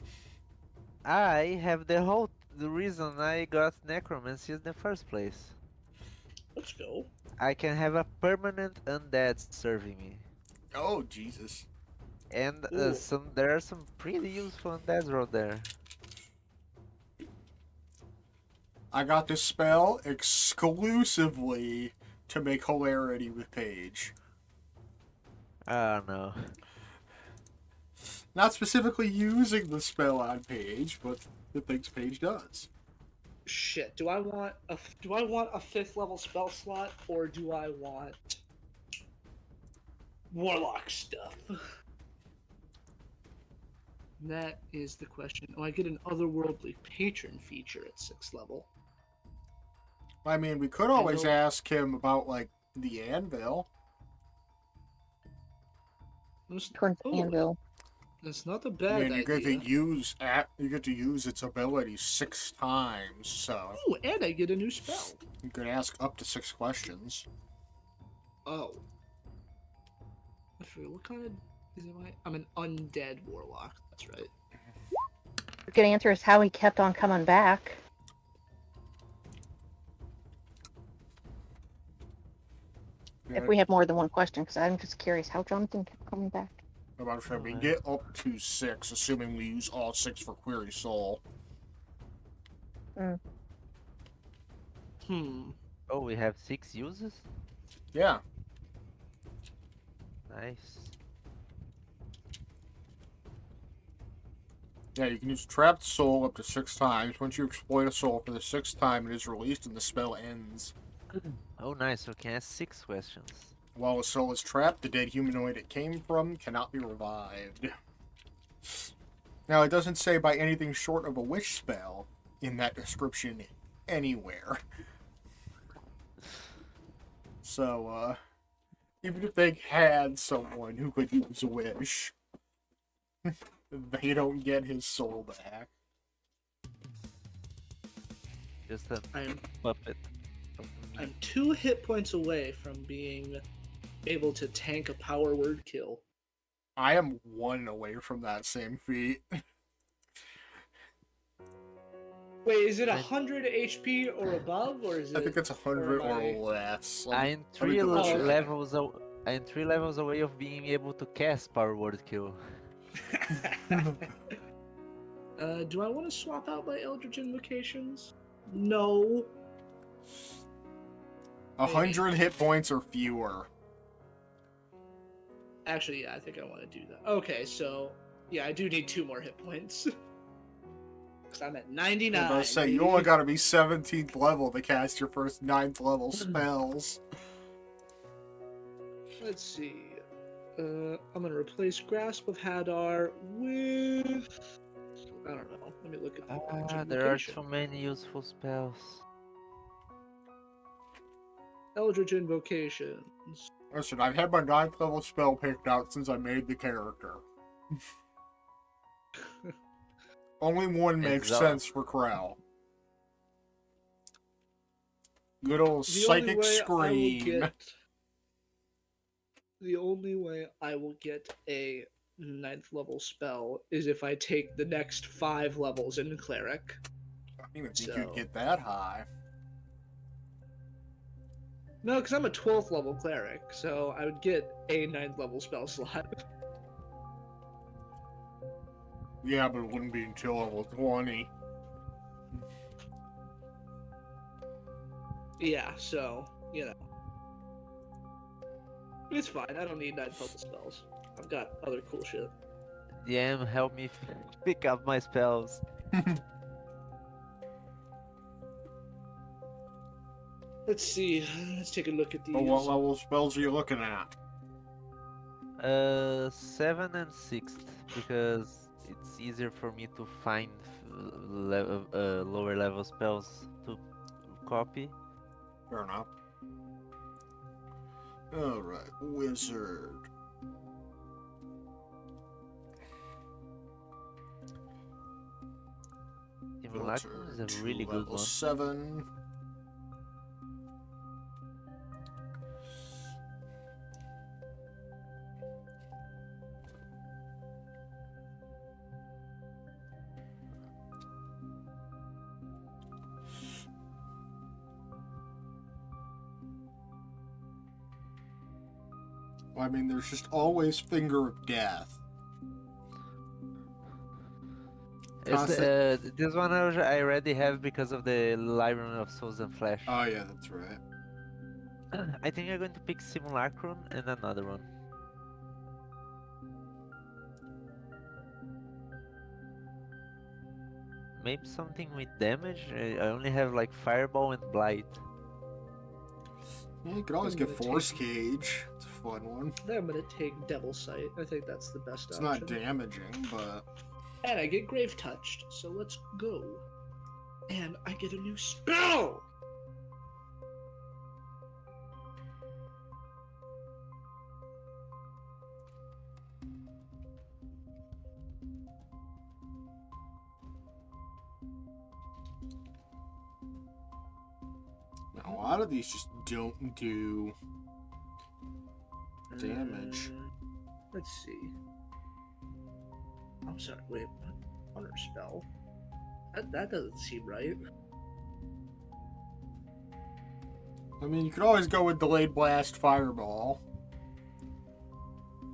I have the reason I got necromancy in the first place. Let's go. I can have a permanent undead serving me. Oh, Jesus. And Ooh. there are some pretty useful undeads out there. I got this spell exclusively to make hilarity with Paige. Oh no. Not specifically using the spell on Paige, but the things Paige does. Shit. Do I want a 5th level spell slot, or do I want warlock stuff? That is the question. Oh, I get an otherworldly patron feature at 6th level. I mean, we could always know- ask him about, like, the anvil. Towards the anvil. That's not a I bad mean, you idea. get to use its ability 6 times, so Ooh, and I get a new spell. you could ask up to 6 questions. Oh. I forget, what kind of... I'm an undead warlock. That's right. The good answer is how he kept on coming back. If we have more than one question, because I'm just curious how Jonathan kept coming back. About to say, we get up to 6, assuming we use all 6 for Query Soul. Oh, we have 6 uses? Yeah. Nice. Yeah, you can use Trapped Soul up to 6 times. Once you exploit a soul for the 6th time, it is released and the spell ends. Oh nice, we can ask 6 questions. While a soul is trapped, the dead humanoid it came from cannot be revived. Now, it doesn't say by anything short of a wish spell in that description anywhere. So, even if they had someone who could use a wish, they don't get his soul back. Just a I'm puppet. of me. I'm 2 hit points away from being able to tank a power word kill. I am 1 away from that same feat. Wait, is it 100 HP or above, or is it? I think it's 100 or am I- or less. I'm Let me 3 double check. levels. I'm 3 levels away of being able to cast Power Word Kill. Do I want to swap out my Eldritch Invocations? No. 100 hit points or fewer. Actually, yeah, I think I want to do that. Okay, so yeah, I do need 2 more hit points. Because I'm at 99. I was about to say, you only gotta be 17th level to cast your first 9th level spells. Let's see. I'm gonna replace Grasp of Hadar with... I don't know. Let me look at the Eldritch There are Invocation. so many useful spells. Eldritch Invocations. Listen, I've had my 9th level spell picked out since I made the character. Only one makes Exalt. sense for Crow. Good old psychic scream. The only way I will get a 9th level spell is if I take the next 5 levels in Cleric. I don't even think So- you'd get that high. No, because I'm a 12th level Cleric, so I would get a 9th level spell slot. Yeah, but it wouldn't be until level 20. Yeah, so, you know. It's fine, I don't need 9th level spells. I've got other cool shit. DM, help me pick up my spells. Let's see. Let's take a look at these. Oh, what level spells are you looking at? 7 and 6th, because it's easier for me to find lower level spells to copy. Fair enough. Alright, wizard. Simulacrum is Filter a really to good level one. 7. I mean, there's just always Finger of Death. This one I already have because of the Library of Souls and Flesh. Oh, yeah, that's right. I think I'm going to pick Simulacrum and another one. Maybe something with damage? I only have like Fireball and Blight. Yeah, you could always I'm get gonna Force take- Cage. It's a fun one. Then I'm gonna take Devil Sight. I think that's the best It's option. not damaging, but... And I get Grave Touched, so let's go. And I get a new spell! A lot of these just don't do damage. Let's see. I'm sorry, wait, what? Honor spell? That doesn't seem right. I mean, you could always go with Delayed Blast Fireball.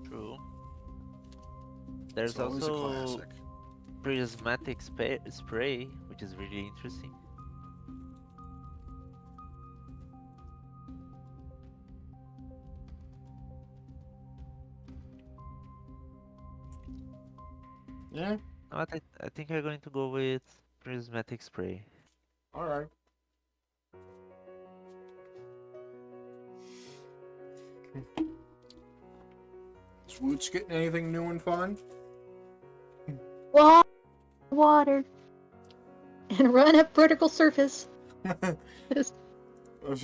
True. There's It's always a also classic. Prismatic Spray, which is really interesting. Yeah, I think I'm going to go with Prismatic Spray. alright. Is Woots getting anything new and fun? Water. And run up vertical surface. As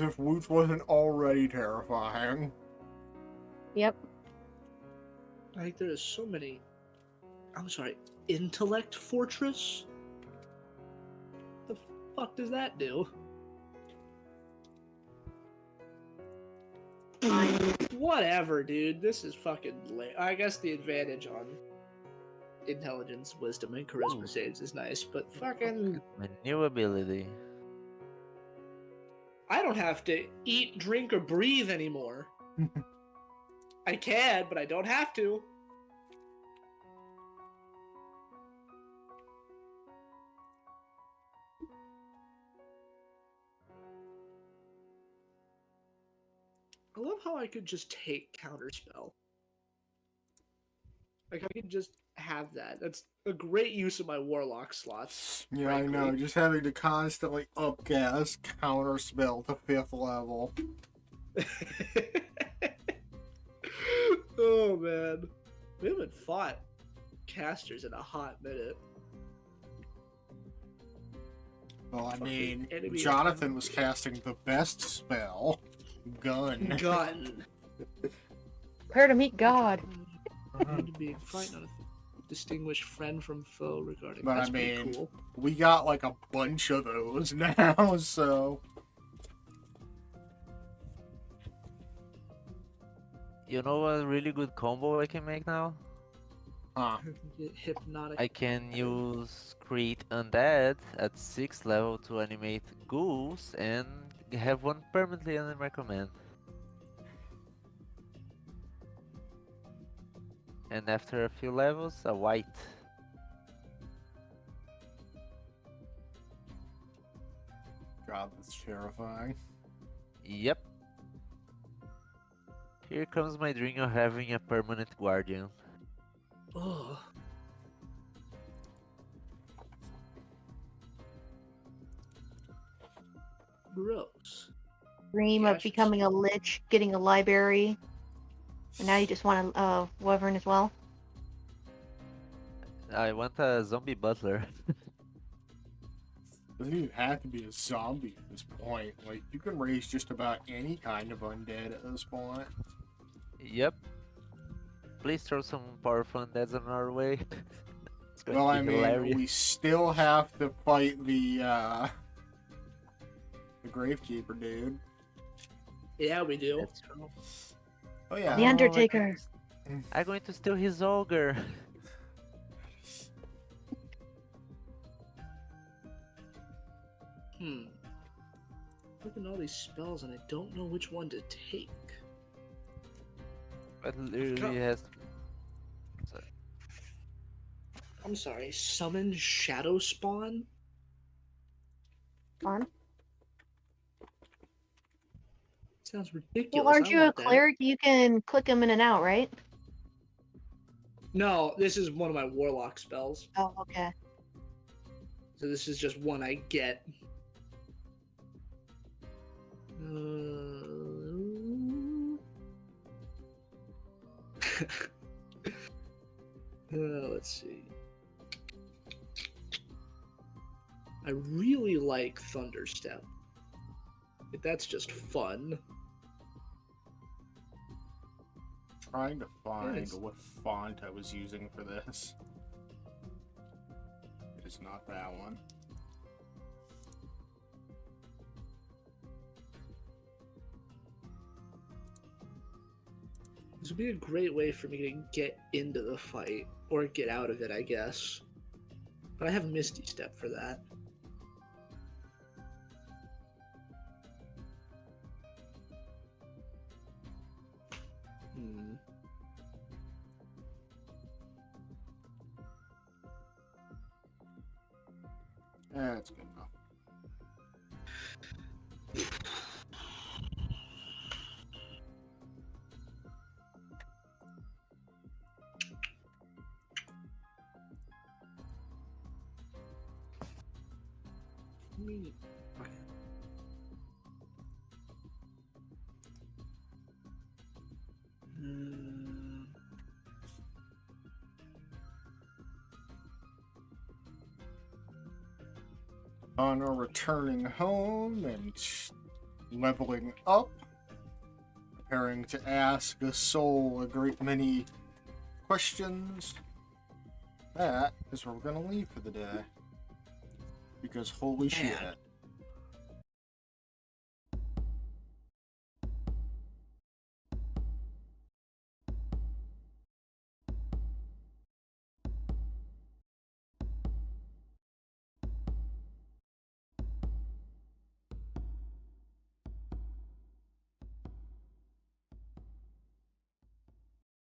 if Woots wasn't already terrifying. Yep. Like, there's so many. I'm sorry, Intellect Fortress? The fuck does that do? Whatever, dude. This is fucking lame. I guess the advantage on intelligence, wisdom, and charisma Ooh. saves is nice, but fucking. My new ability. I don't have to eat, drink, or breathe anymore. I can, but I don't have to. I love how I could just take counterspell. Like, I could just have that. That's a great use of my warlock slots. Yeah, I know. frankly. Just having to constantly upcast Counterspell to 5th level. Oh man, we haven't fought casters in a hot minute. Well, I Fucking mean, enemy Jonathan was attack. casting the best spell. Gun. Gun. Prepare to meet God. Need to be fighting on a distinguished friend from foe regarding. But That's I pretty mean, cool. we got like a bunch of those now, so... You know a really good combo I can make now? Huh. Get hypnotic. I can use Create Undead at 6th level to animate ghouls and have one permanently under my command. And after a few levels, a white. God, that's terrifying. Yep. Here comes my dream of having a permanent guardian. Oh. Gross. Dream of Cash- becoming a lich, getting a library, and now you just want a wyvern as well. I want a zombie butler. Doesn't even have to be a zombie at this point. Like, you can raise just about any kind of undead at this point. Yep. Please throw some powerful undeads on our way. It's going Well, to I be mean, hilarious. we still have to fight the Gravekeeper dude. Yeah, we do. That's true. Oh yeah. The Undertaker. I'm going to steal his ogre. Looking at all these spells and I don't know which one to take. But literally has. Sorry. I'm sorry, summon Shadow Spawn? Fun. Sounds ridiculous. Well, aren't I you a want that. cleric? You can click them in and out, right? No, this is one of my Warlock spells. Oh, okay. So this is just one I get. Let's see. I really like Thunderstep. That's just fun. Trying to find Yes. what font I was using for this. It is not that one. This would be a great way for me to get into the fight, or get out of it, I guess. But I have Misty Step for that. That's good enough. On our returning home and leveling up, preparing to ask a soul a great many questions, that is where we're going to leave for the day. Because holy shit.